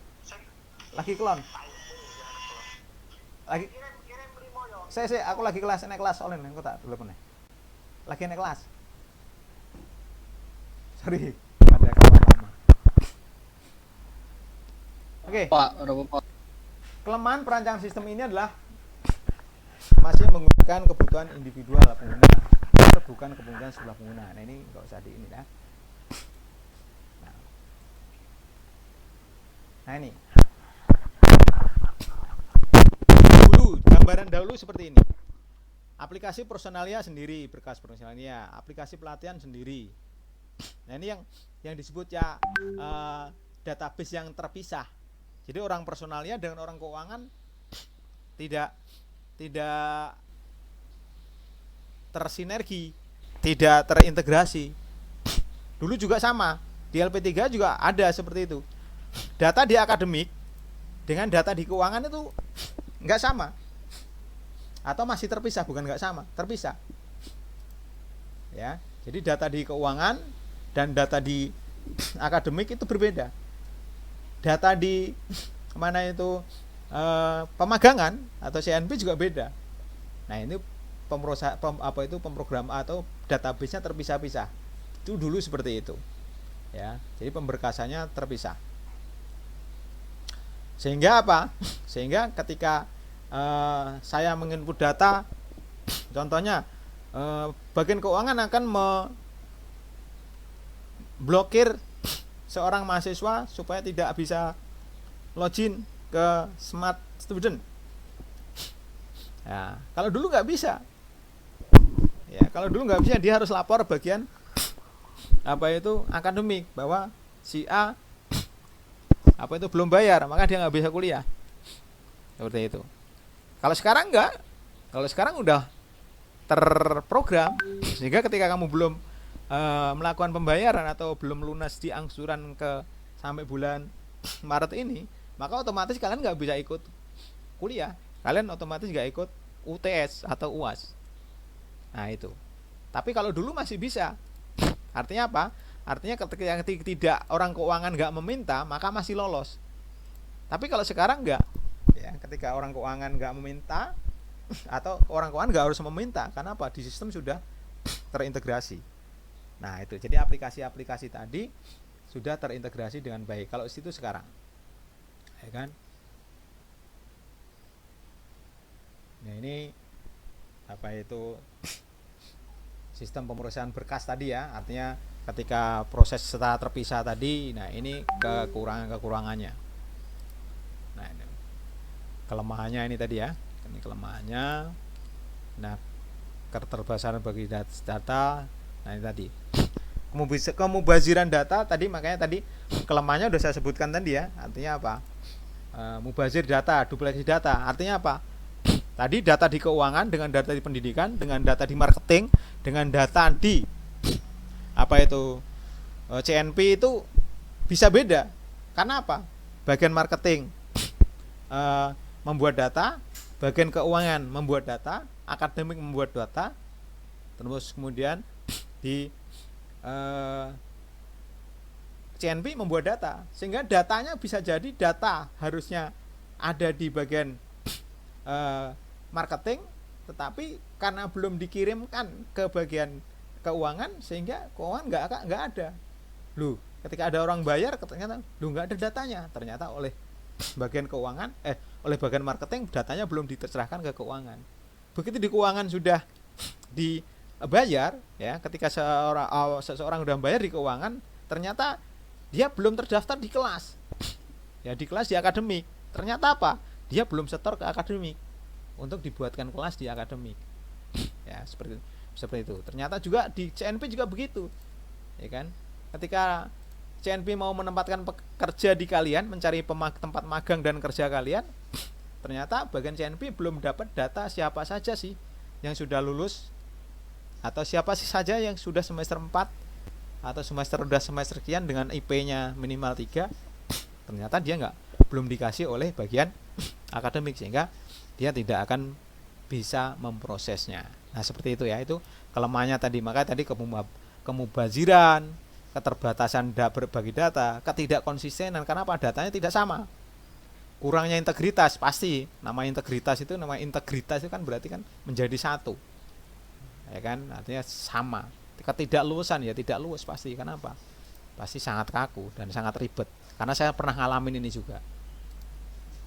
Lagi kelon. Lagi. Aku lagi naik kelas online, aku tak dulu meneh. Lagi naik kelas. Sorry, ada kelon lama. Oke. Pak. Kelemahan perancangan sistem ini adalah masih menggunakan kebutuhan individual pengguna, bukan kebutuhan sebelah pengguna. Nah, ini nggak usah di ini ya. Nah ini gambaran dahulu seperti ini. Aplikasi personalia sendiri, berkas personalia, aplikasi pelatihan sendiri. Nah, ini yang disebut ya database yang terpisah. Jadi orang personalia dengan orang keuangan tidak tersinergi, tidak terintegrasi. Dulu juga sama, di LP3 juga ada seperti itu. Data di akademik dengan data di keuangan itu nggak sama, atau masih terpisah, bukan nggak sama, terpisah. Ya, jadi data di keuangan dan data di akademik itu berbeda. Data di pemagangan atau CNP juga beda. Nah, ini pemrogram atau database-nya terpisah-pisah. Itu dulu seperti itu. Ya, jadi pemberkasannya terpisah. Sehingga apa? Sehingga ketika saya menginput data, contohnya bagian keuangan akan memblokir seorang mahasiswa supaya tidak bisa login ke Smart Student. Ya, kalau dulu nggak bisa. Ya, kalau dulu nggak bisa, dia harus lapor bagian akademik bahwa si A belum bayar, maka dia nggak bisa kuliah. Seperti itu. Kalau sekarang enggak. Kalau sekarang udah terprogram, sehingga ketika kamu belum melakukan pembayaran atau belum lunas di angsuran sampai bulan Maret ini, maka otomatis kalian nggak bisa ikut kuliah. Kalian otomatis nggak ikut UTS atau UAS. Nah, itu. Tapi kalau dulu masih bisa. Artinya apa? Artinya ketika tidak orang keuangan nggak meminta, maka masih lolos. Tapi kalau sekarang nggak, ya, ketika orang keuangan nggak meminta atau orang keuangan nggak harus meminta, karena apa? Di sistem sudah terintegrasi. Nah, itu. Jadi aplikasi-aplikasi tadi sudah terintegrasi dengan baik. Kalau itu sekarang, ya kan? Nah, ini sistem pemrosesan berkas tadi ya, artinya ketika proses setelah terpisah tadi. Nah, ini kekurangannya. Nah, ini kelemahannya ini tadi ya, ini kelemahannya. Nah, keterbatasan bagi data. Nah, ini tadi kemubaziran data tadi, makanya tadi kelemahannya udah saya sebutkan tadi ya. Artinya apa? Mubazir data, duplikasi data. Artinya apa? Tadi data di keuangan dengan data di pendidikan, dengan data di marketing, dengan data di CNP itu bisa beda. Karena apa? Bagian marketing membuat data, bagian keuangan membuat data, akademik membuat data, terus kemudian di CNP membuat data, sehingga datanya bisa jadi data harusnya ada di bagian marketing, tetapi karena belum dikirimkan ke bagian keuangan, sehingga keuangan nggak ada. Loh, ketika ada orang bayar, ternyata nggak ada datanya. Ternyata oleh bagian keuangan, oleh bagian marketing, datanya belum diserahkan ke keuangan. Begitu di keuangan sudah dibayar, ya, ketika seseorang sudah bayar di keuangan, ternyata dia belum terdaftar di kelas. Ya, di kelas di akademik. Ternyata apa? Dia belum setor ke akademik untuk dibuatkan kelas di akademik. Ya, seperti itu. Ternyata juga di CNP juga begitu. Ya kan? Ketika CNP mau menempatkan pekerja di kalian, mencari tempat magang dan kerja kalian, ternyata bagian CNP belum dapat data siapa saja sih yang sudah lulus, atau siapa sih saja yang sudah semester 4 atau semester sekian dengan IP-nya minimal 3. Ternyata dia belum dikasih oleh bagian akademik, sehingga dia tidak akan bisa memprosesnya. Nah, seperti itu ya, itu kelemahannya tadi. Maka tadi kemubaziran, keterbatasan berbagi data, ketidakkonsistenan. Karena apa? Datanya tidak sama. Kurangnya integritas pasti. Nama integritas itu kan berarti kan menjadi satu. Ya kan? Artinya sama. Ketidakluasan ya tidak luas pasti. Kenapa? Pasti sangat kaku dan sangat ribet. Karena saya pernah ngalamin ini juga.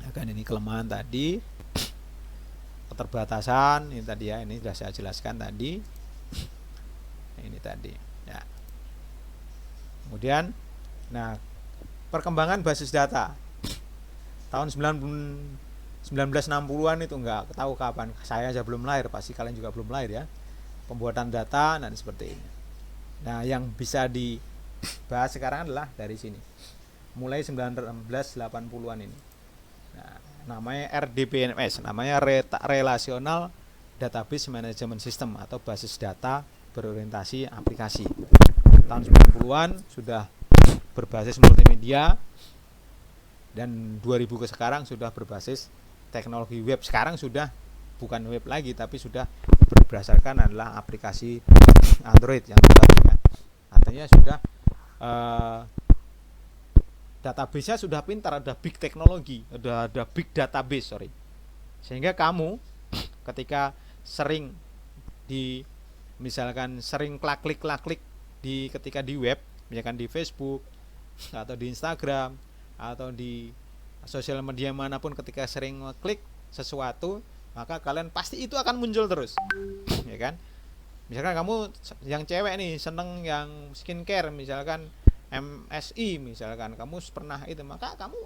Ya kan, ini kelemahan tadi. Keterbatasan ini tadi ya, ini sudah saya jelaskan tadi. Ini tadi ya. Kemudian perkembangan basis data tahun 1960-an itu nggak tahu kapan, saya aja belum lahir, pasti kalian juga belum lahir ya. Pembuatan data dan seperti ini. Nah, yang bisa dibahas sekarang adalah dari sini, mulai 1980-an ini. Nah, namanya RDBMS, namanya Relational Database Management System atau basis data berorientasi aplikasi. Tahun 90-an sudah berbasis multimedia, dan 2000 ke sekarang sudah berbasis teknologi web. Sekarang sudah bukan web lagi, tapi sudah berdasarkan adalah aplikasi Android yang terbaru. Artinya sudah database-nya sudah pintar, ada big teknologi, ada big database, sorry. Sehingga kamu ketika sering di misalkan sering klik di ketika di web, misalkan di Facebook atau di Instagram atau di sosial media manapun, ketika sering klik sesuatu, maka kalian pasti itu akan muncul terus, ya kan? Misalkan kamu yang cewek nih seneng yang skincare, misalkan MSI, misalkan kamu pernah itu, maka kamu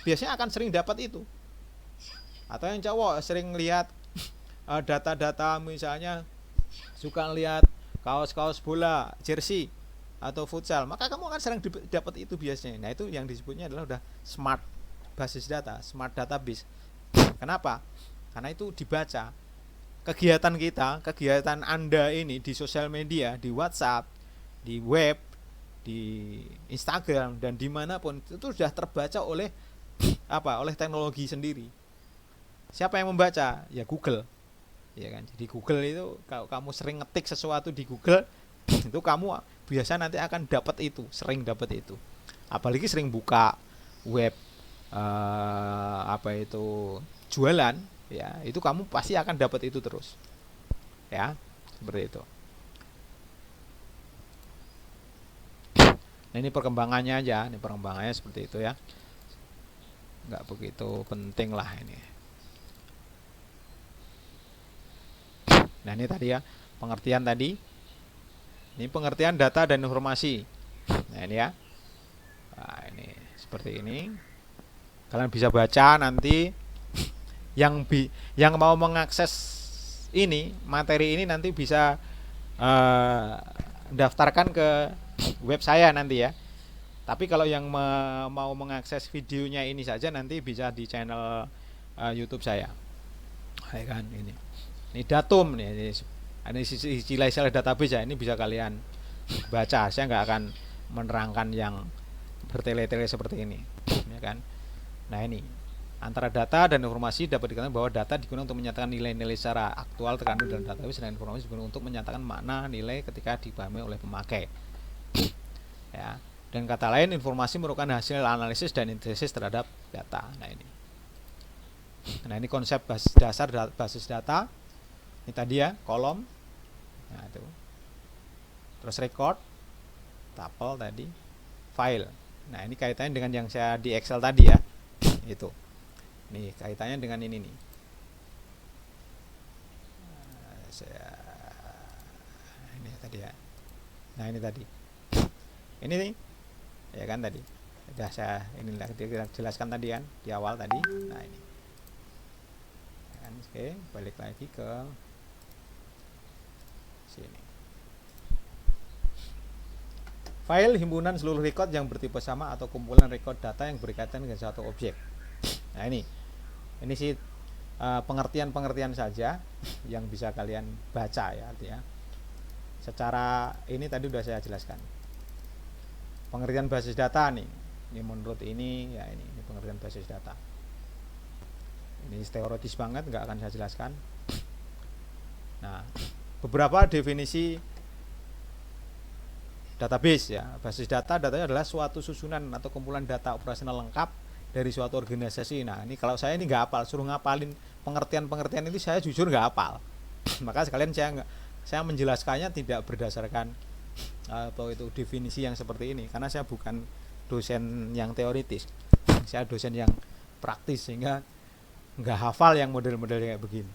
biasanya akan sering dapat itu. Atau yang cowok sering lihat data-data, misalnya suka lihat kaos-kaos bola, jersey atau futsal, maka kamu akan sering dapat itu biasanya. Nah, itu yang disebutnya adalah udah smart basis data, smart database. Kenapa? Karena itu dibaca. Kegiatan kita, kegiatan Anda ini di sosial media, di WhatsApp, di web, di Instagram, dan dimanapun, itu sudah terbaca oleh oleh teknologi sendiri. Siapa yang membaca? Ya Google, ya kan? Jadi Google itu, kalau kamu sering ngetik sesuatu di Google, itu kamu biasa nanti akan dapat itu, sering dapat itu. Apalagi sering buka web jualan, ya itu kamu pasti akan dapat itu terus, ya seperti itu. Nah, ini perkembangannya aja, ini perkembangannya seperti itu ya, nggak begitu penting lah ini. Nah, ini tadi ya pengertian tadi, ini pengertian data dan informasi. Nah, ini ya, nah, ini seperti ini, kalian bisa baca nanti. Yang mau mengakses ini materi ini nanti bisa daftarkan ke web saya nanti ya. Tapi kalau yang mau mengakses videonya ini saja, nanti bisa di channel YouTube saya. Ya kan, ini datum nih, ini istilah database ya, ini bisa kalian baca. Saya nggak akan menerangkan yang bertele-tele seperti ini, ya kan. Nah, ini antara data dan informasi dapat dikatakan bahwa data digunakan untuk menyatakan nilai-nilai secara aktual terkandung dalam database, dan informasi digunakan untuk menyatakan makna nilai ketika dipahami oleh pemakai. Ya, dan kata lain, informasi merupakan hasil analisis dan sintesis terhadap data. Nah, ini konsep dasar basis data. Ini tadi ya, kolom. Nah, itu. Terus record, tuple tadi, file. Nah, ini kaitannya dengan yang saya di Excel tadi ya. Itu. Nih kaitannya dengan ini nih. Ini tadi ya. Nah, ini tadi. Ini nih, ya kan tadi. Sudah saya inilah kita jelaskan tadi kan di awal tadi. Nah, ini. Oke, balik lagi ke sini. File himpunan seluruh record yang bertipe sama atau kumpulan record data yang berkaitan dengan satu objek. Nah, ini sih pengertian-pengertian saja yang bisa kalian baca ya, artinya secara ini tadi sudah saya jelaskan. Pengertian basis data nih, ini menurut ini ya, ini pengertian basis data. Ini teoritis banget, nggak akan saya jelaskan. Nah, beberapa definisi database ya. Basis datanya adalah suatu susunan atau kumpulan data operasional lengkap dari suatu organisasi. Nah, ini kalau saya ini nggak hafal, suruh ngapalin pengertian-pengertian itu saya jujur nggak hafal. Maka sekalian saya menjelaskannya tidak berdasarkan atau itu definisi yang seperti ini, karena saya bukan dosen yang teoritis, saya dosen yang praktis, sehingga nggak hafal yang model-model kayak begini.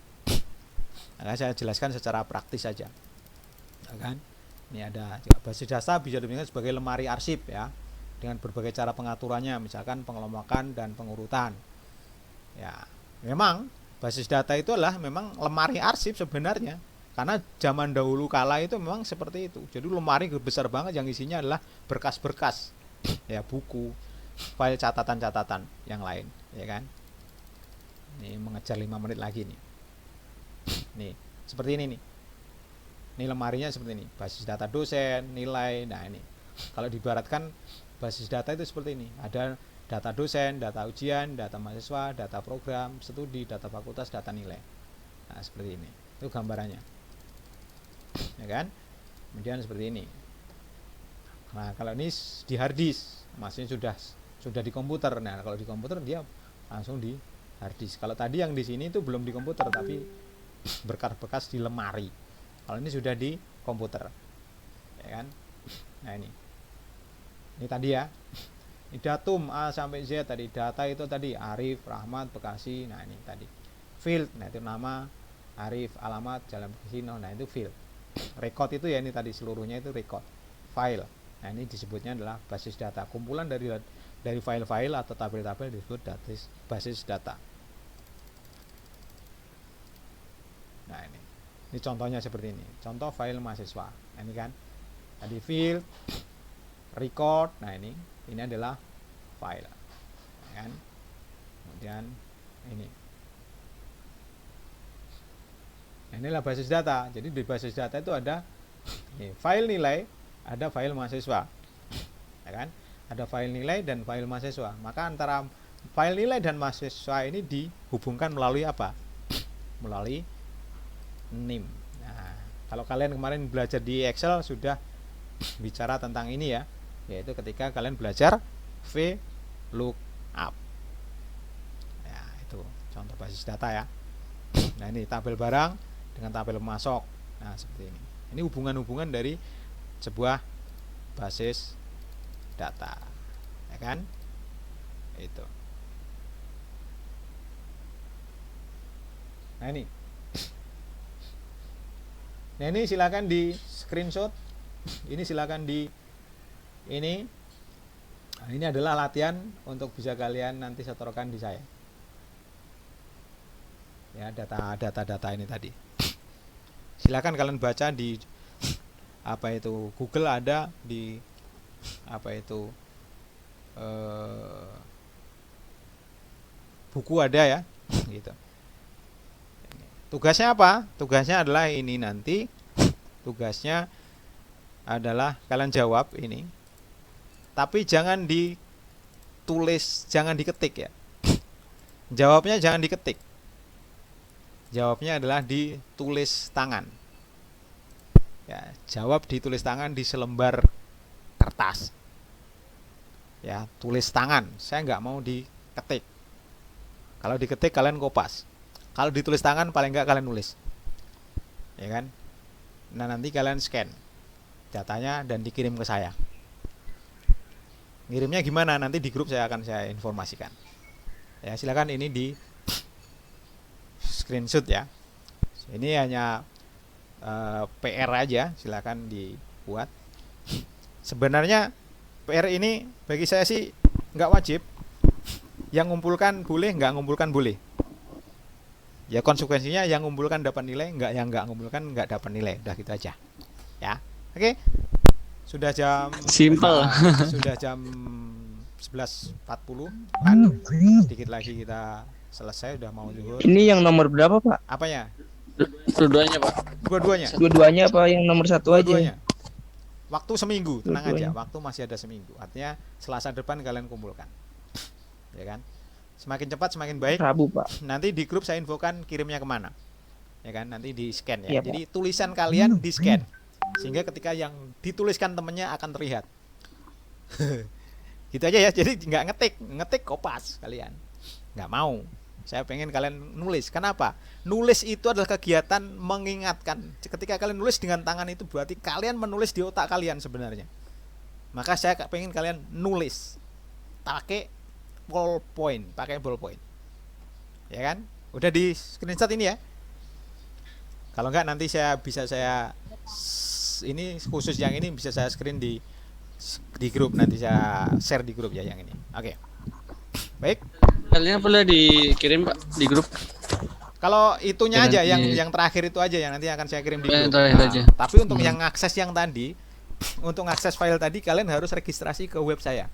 Maka saya jelaskan secara praktis saja, ya kan? Ini ada basis data bisa diberikan sebagai lemari arsip ya, dengan berbagai cara pengaturannya, misalkan pengelompokan dan pengurutan. Ya, memang basis data itu adalah memang lemari arsip sebenarnya, karena zaman dahulu kala itu memang seperti itu. Jadi lemari besar banget yang isinya adalah berkas-berkas, ya, buku, file catatan-catatan yang lain, ya kan. Ini mengejar 5 menit lagi nih. Nih, seperti ini nih. Ini lemarinya seperti ini, basis data dosen, nilai. Nah, ini kalau diibaratkan basis data itu seperti ini, ada data dosen, data ujian, data mahasiswa, data program studi, data fakultas, data nilai. Nah, seperti ini, itu gambarannya, ya kan. Kemudian seperti ini. Nah, kalau ini di hard disk, maksudnya sudah di komputer. Nah, kalau di komputer dia langsung di hard disk. Kalau tadi yang di sini itu belum di komputer tapi bekas di lemari. Kalau ini sudah di komputer, ya kan? Nah ini tadi ya. Ini datum A sampai Z tadi, data itu tadi Arif, Rahmat, Bekasi. Nah ini tadi field, nah itu nama Arif, alamat, Jalan Bekasi. Nah itu field. Record itu ya ini tadi seluruhnya itu record. File. Nah ini disebutnya adalah basis data. Kumpulan dari file-file atau tabel-tabel disebut basis data. Nah ini contohnya seperti ini. Contoh file mahasiswa. Nah, ini kan tadi field, record. Nah ini adalah file, kan? Kemudian ini. Nah, inilah basis data. Jadi di basis data itu ada file nilai, ada file mahasiswa, ya kan? Ada file nilai dan file mahasiswa. Maka antara file nilai dan mahasiswa ini dihubungkan melalui apa? Melalui NIM. Nah, kalau kalian kemarin belajar di Excel sudah bicara tentang ini ya, yaitu ketika kalian belajar VLOOKUP. Ya, itu contoh basis data ya. Nah, ini tabel barang dengan tabel pemasok. Nah, seperti ini. Ini hubungan-hubungan dari sebuah basis data. Ya kan? Itu. Nah, ini. Nah, ini silakan di screenshot. Ini silakan di ini. Nah, ini adalah latihan untuk bisa kalian nanti setorkan di saya. Ya, data ini tadi. Silakan kalian baca di apa itu Google, ada di apa itu buku ada ya, gitu. Tugasnya apa? Tugasnya adalah ini nanti. Tugasnya adalah kalian jawab ini. Tapi jangan ditulis, jangan diketik ya. Jawabnya jangan diketik. Jawabnya adalah ditulis tangan. Ya, jawab ditulis tangan di selembar kertas. Ya, tulis tangan. Saya nggak mau diketik. Kalau diketik kalian kopas. Kalau ditulis tangan paling nggak kalian nulis. Ya kan? Nah, nanti kalian scan datanya dan dikirim ke saya. Ngirimnya gimana? Nanti di grup saya informasikan. Ya, silakan ini di screenshot ya. Ini hanya PR aja, silakan dibuat. Sebenarnya PR ini bagi saya sih nggak wajib. Yang ngumpulkan boleh, nggak ngumpulkan boleh. Ya konsekuensinya yang ngumpulkan dapat nilai, yang nggak ngumpulkan nggak dapat nilai. Udah gitu aja. Ya, oke. Sudah jam Simple. Sudah jam 11.40 kan. Sedikit lagi kita selesai, udah mau zuhur. Ini yang nomor berapa, Pak? Apanya? Dua-duanya, Pak. Dua-duanya. Dua-duanya apa yang nomor satu Dua-duanya. aja? Waktu seminggu, tenang aja. Dua-duanya. Waktu masih ada seminggu. Artinya Selasa depan kalian kumpulkan. Ya kan? Semakin cepat semakin baik. Rabu, Pak. Nanti di grup saya infokan kirimnya kemana. Ya kan? Nanti di scan ya. Iya, Jadi tulisan kalian di scan. Sehingga ketika yang dituliskan temennya akan terlihat. Gitu aja ya. Jadi nggak ngetik kopas kalian. Nggak mau. Saya pengen kalian nulis. Kenapa? Nulis itu adalah kegiatan mengingatkan. Ketika kalian nulis dengan tangan itu berarti kalian menulis di otak kalian sebenarnya. Maka saya pengen kalian nulis. Pakai ballpoint. Ya kan? Udah di screenshot ini ya. Kalau enggak nanti ini khusus yang ini bisa saya screen di grup, nanti saya share di grup ya yang ini. Oke. Baik. Kalian boleh dikirim, Pak, di grup. Kalau itunya Ya, aja nanti- yang terakhir itu aja yang nanti akan saya kirim di Yang grup. terakhir aja. Tapi untuk yang akses yang tadi, untuk akses file tadi kalian harus registrasi ke web saya.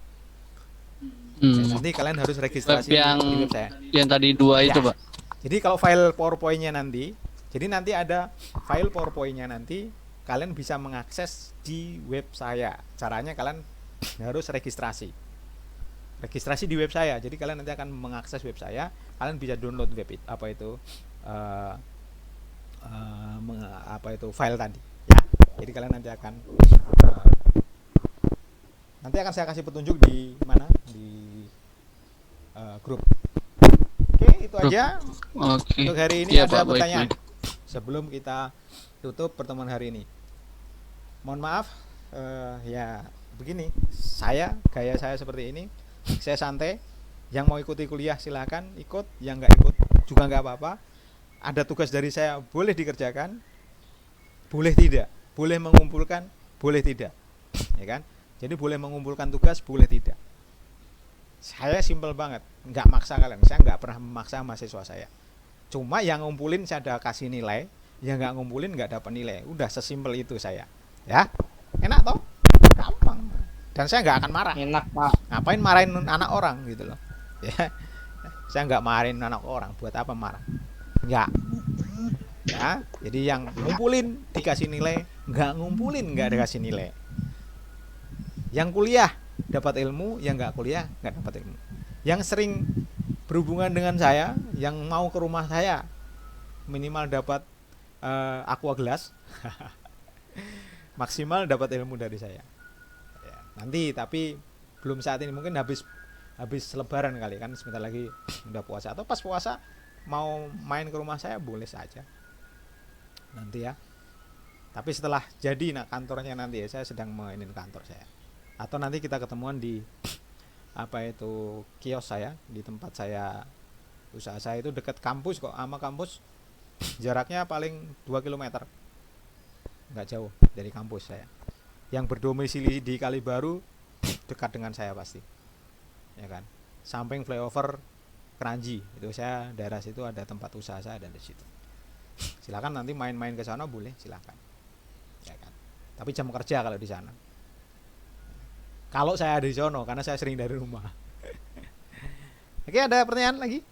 Nanti kalian harus Web registrasi yang di web saya. yang tadi dua itu, Ya. Pak. Jadi kalau file PowerPoint-nya nanti, jadi nanti ada file PowerPoint-nya nanti kalian bisa mengakses di web saya. Caranya kalian harus registrasi. Registrasi di web saya. Jadi kalian nanti akan mengakses web saya, kalian bisa download web itu, file tadi. Ya. Jadi kalian nanti akan Nanti akan saya kasih petunjuk di mana di grup. Oke, itu Grup. aja Oke. untuk hari ini. Iya, Ada Pak, baik, pertanyaan baik. sebelum kita tutup pertemuan hari ini? Mohon maaf, ya begini, gaya saya seperti ini, saya santai. Yang mau ikuti kuliah silakan ikut, yang nggak ikut juga nggak apa-apa. Ada tugas dari saya boleh dikerjakan, boleh tidak, boleh mengumpulkan, boleh tidak, ya kan? Jadi boleh mengumpulkan tugas, boleh tidak. Saya simpel banget, nggak maksa kalian. Saya nggak pernah memaksa mahasiswa saya. Cuma yang ngumpulin saya ada kasih nilai, yang nggak ngumpulin nggak dapat nilai. Udah sesimpel itu saya. Ya, enak toh? Gampang. Dan saya nggak akan marah. Enak, Pak. Ngapain marahin anak orang gitu loh? Ya, saya nggak marahin anak orang. Buat apa marah? Nggak. Ya, jadi yang ngumpulin dikasih nilai, nggak ngumpulin nggak dikasih nilai. Yang kuliah dapat ilmu, yang nggak kuliah nggak dapat ilmu. Yang sering berhubungan dengan saya, yang mau ke rumah saya minimal dapat aqua gelas, maksimal dapat ilmu dari saya. Ya, nanti tapi belum saat ini, mungkin habis lebaran kali kan, sebentar lagi udah puasa, atau pas puasa mau main ke rumah saya boleh saja nanti ya. Tapi setelah jadi kantornya nanti ya, saya sedang mainin kantor saya. Atau nanti kita ketemuan di kios saya, di tempat saya, usaha saya itu dekat kampus kok, sama kampus jaraknya paling 2 km, nggak jauh dari kampus saya. Yang berdomisili di Kalibaru dekat dengan saya pasti, ya kan, samping flyover Keranji itu, saya daerah situ ada tempat usaha saya dan di situ. Silakan nanti main-main ke sana boleh, silakan, ya kan. Tapi jam kerja kalau di sana. Kalau saya ada di sono, karena saya sering dari rumah. Oke, ada pertanyaan lagi?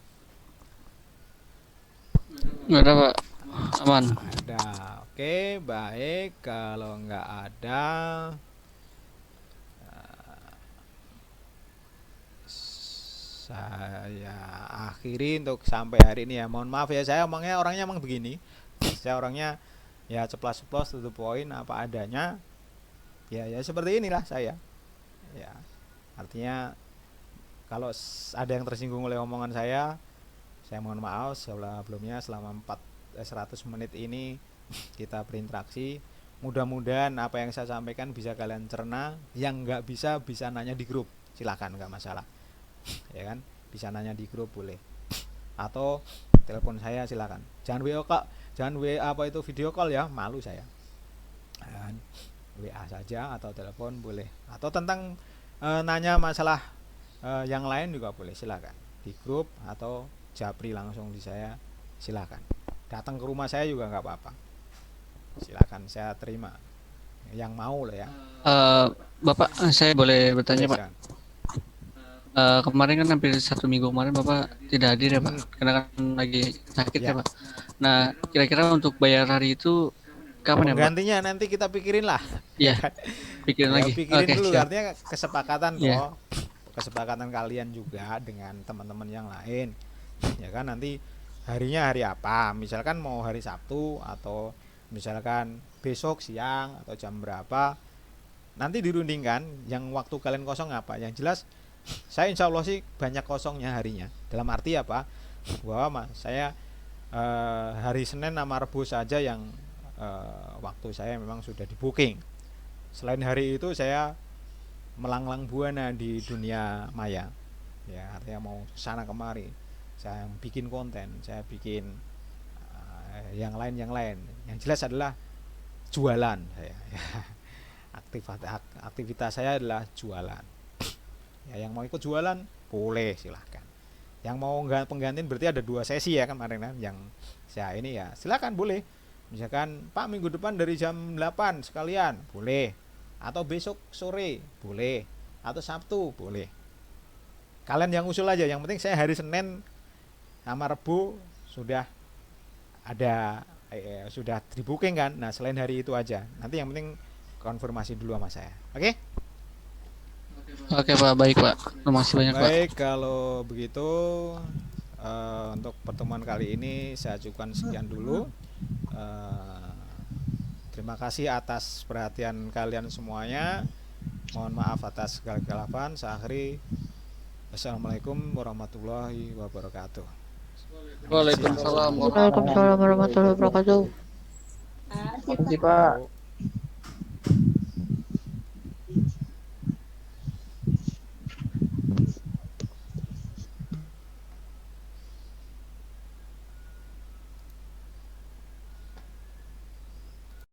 Nggak ada, Pak. Aman. Ada. Oke, baik. Kalau nggak ada, saya akhiri untuk sampai hari ini ya. Mohon maaf ya, saya orangnya emang begini. Saya orangnya ya ceplas-ceplos, to the point, apa adanya. Ya seperti inilah saya. Ya, artinya kalau ada yang tersinggung oleh omongan saya mohon maaf sebelumnya. Selama 100 menit ini kita berinteraksi, mudah-mudahan apa yang saya sampaikan bisa kalian cerna. Yang nggak bisa nanya di grup, silakan, nggak masalah, ya kan, bisa nanya di grup boleh, atau telepon saya silakan. Jangan video call ya, malu saya. Dan WA saja atau telepon boleh, atau tentang nanya masalah yang lain juga boleh, silakan di grup atau japri langsung di saya, silakan. Datang ke rumah saya juga nggak apa-apa, silakan, saya terima yang mau loh ya. Bapak, saya boleh bertanya, Pak? Silakan. Kemarin kan hampir 1 minggu kemarin Bapak tidak hadir ya, Pak, karena kan lagi sakit ya, Pak. Nah, kira-kira untuk bayar hari itu kapan ya, Pak? Gantinya nanti kita pikirin lah. Iya, pikirin lagi. Pikirin Oke, dulu, siap. artinya kesepakatan Iya. toh, kesepakatan kalian juga dengan teman-teman yang lain, ya kan. Nanti harinya hari apa, misalkan mau hari Sabtu, atau misalkan besok siang atau jam berapa, nanti dirundingkan yang waktu kalian kosong apa. Yang jelas saya insya Allah sih banyak kosongnya harinya, dalam arti apa, bahwa saya hari Senin sama Rabu saja yang waktu saya memang sudah di booking. Selain hari itu saya melanglang buana di dunia maya, ya, artinya mau sana kemari, saya bikin konten, saya bikin yang lain. Yang jelas adalah jualan saya. Aktivitas saya adalah jualan. Ya, yang mau ikut jualan boleh, silahkan. Yang mau penggantiin berarti ada 2 sesi ya kemarin kan, yang saya ini ya silahkan boleh. Misalkan Pak minggu depan dari jam 8 sekalian boleh, atau besok sore boleh, atau Sabtu boleh. Kalian yang usul aja, yang penting saya hari Senin sama Rabu sudah ada sudah di booking kan. Nah, selain hari itu aja, nanti yang penting konfirmasi dulu sama saya. Oke? Oke, Pak, baik, Pak. Terima kasih banyak, Pak. Baik, kalau begitu untuk pertemuan kali ini saya cukupkan sekian dulu. Terima kasih atas perhatian kalian semuanya. Mohon maaf atas segala kekalapan. Saya akhiri. Assalamualaikum warahmatullahi wabarakatuh. Waalaikumsalam Waalaikumsalam warahmatullahi wabarakatuh. Makasih Pak.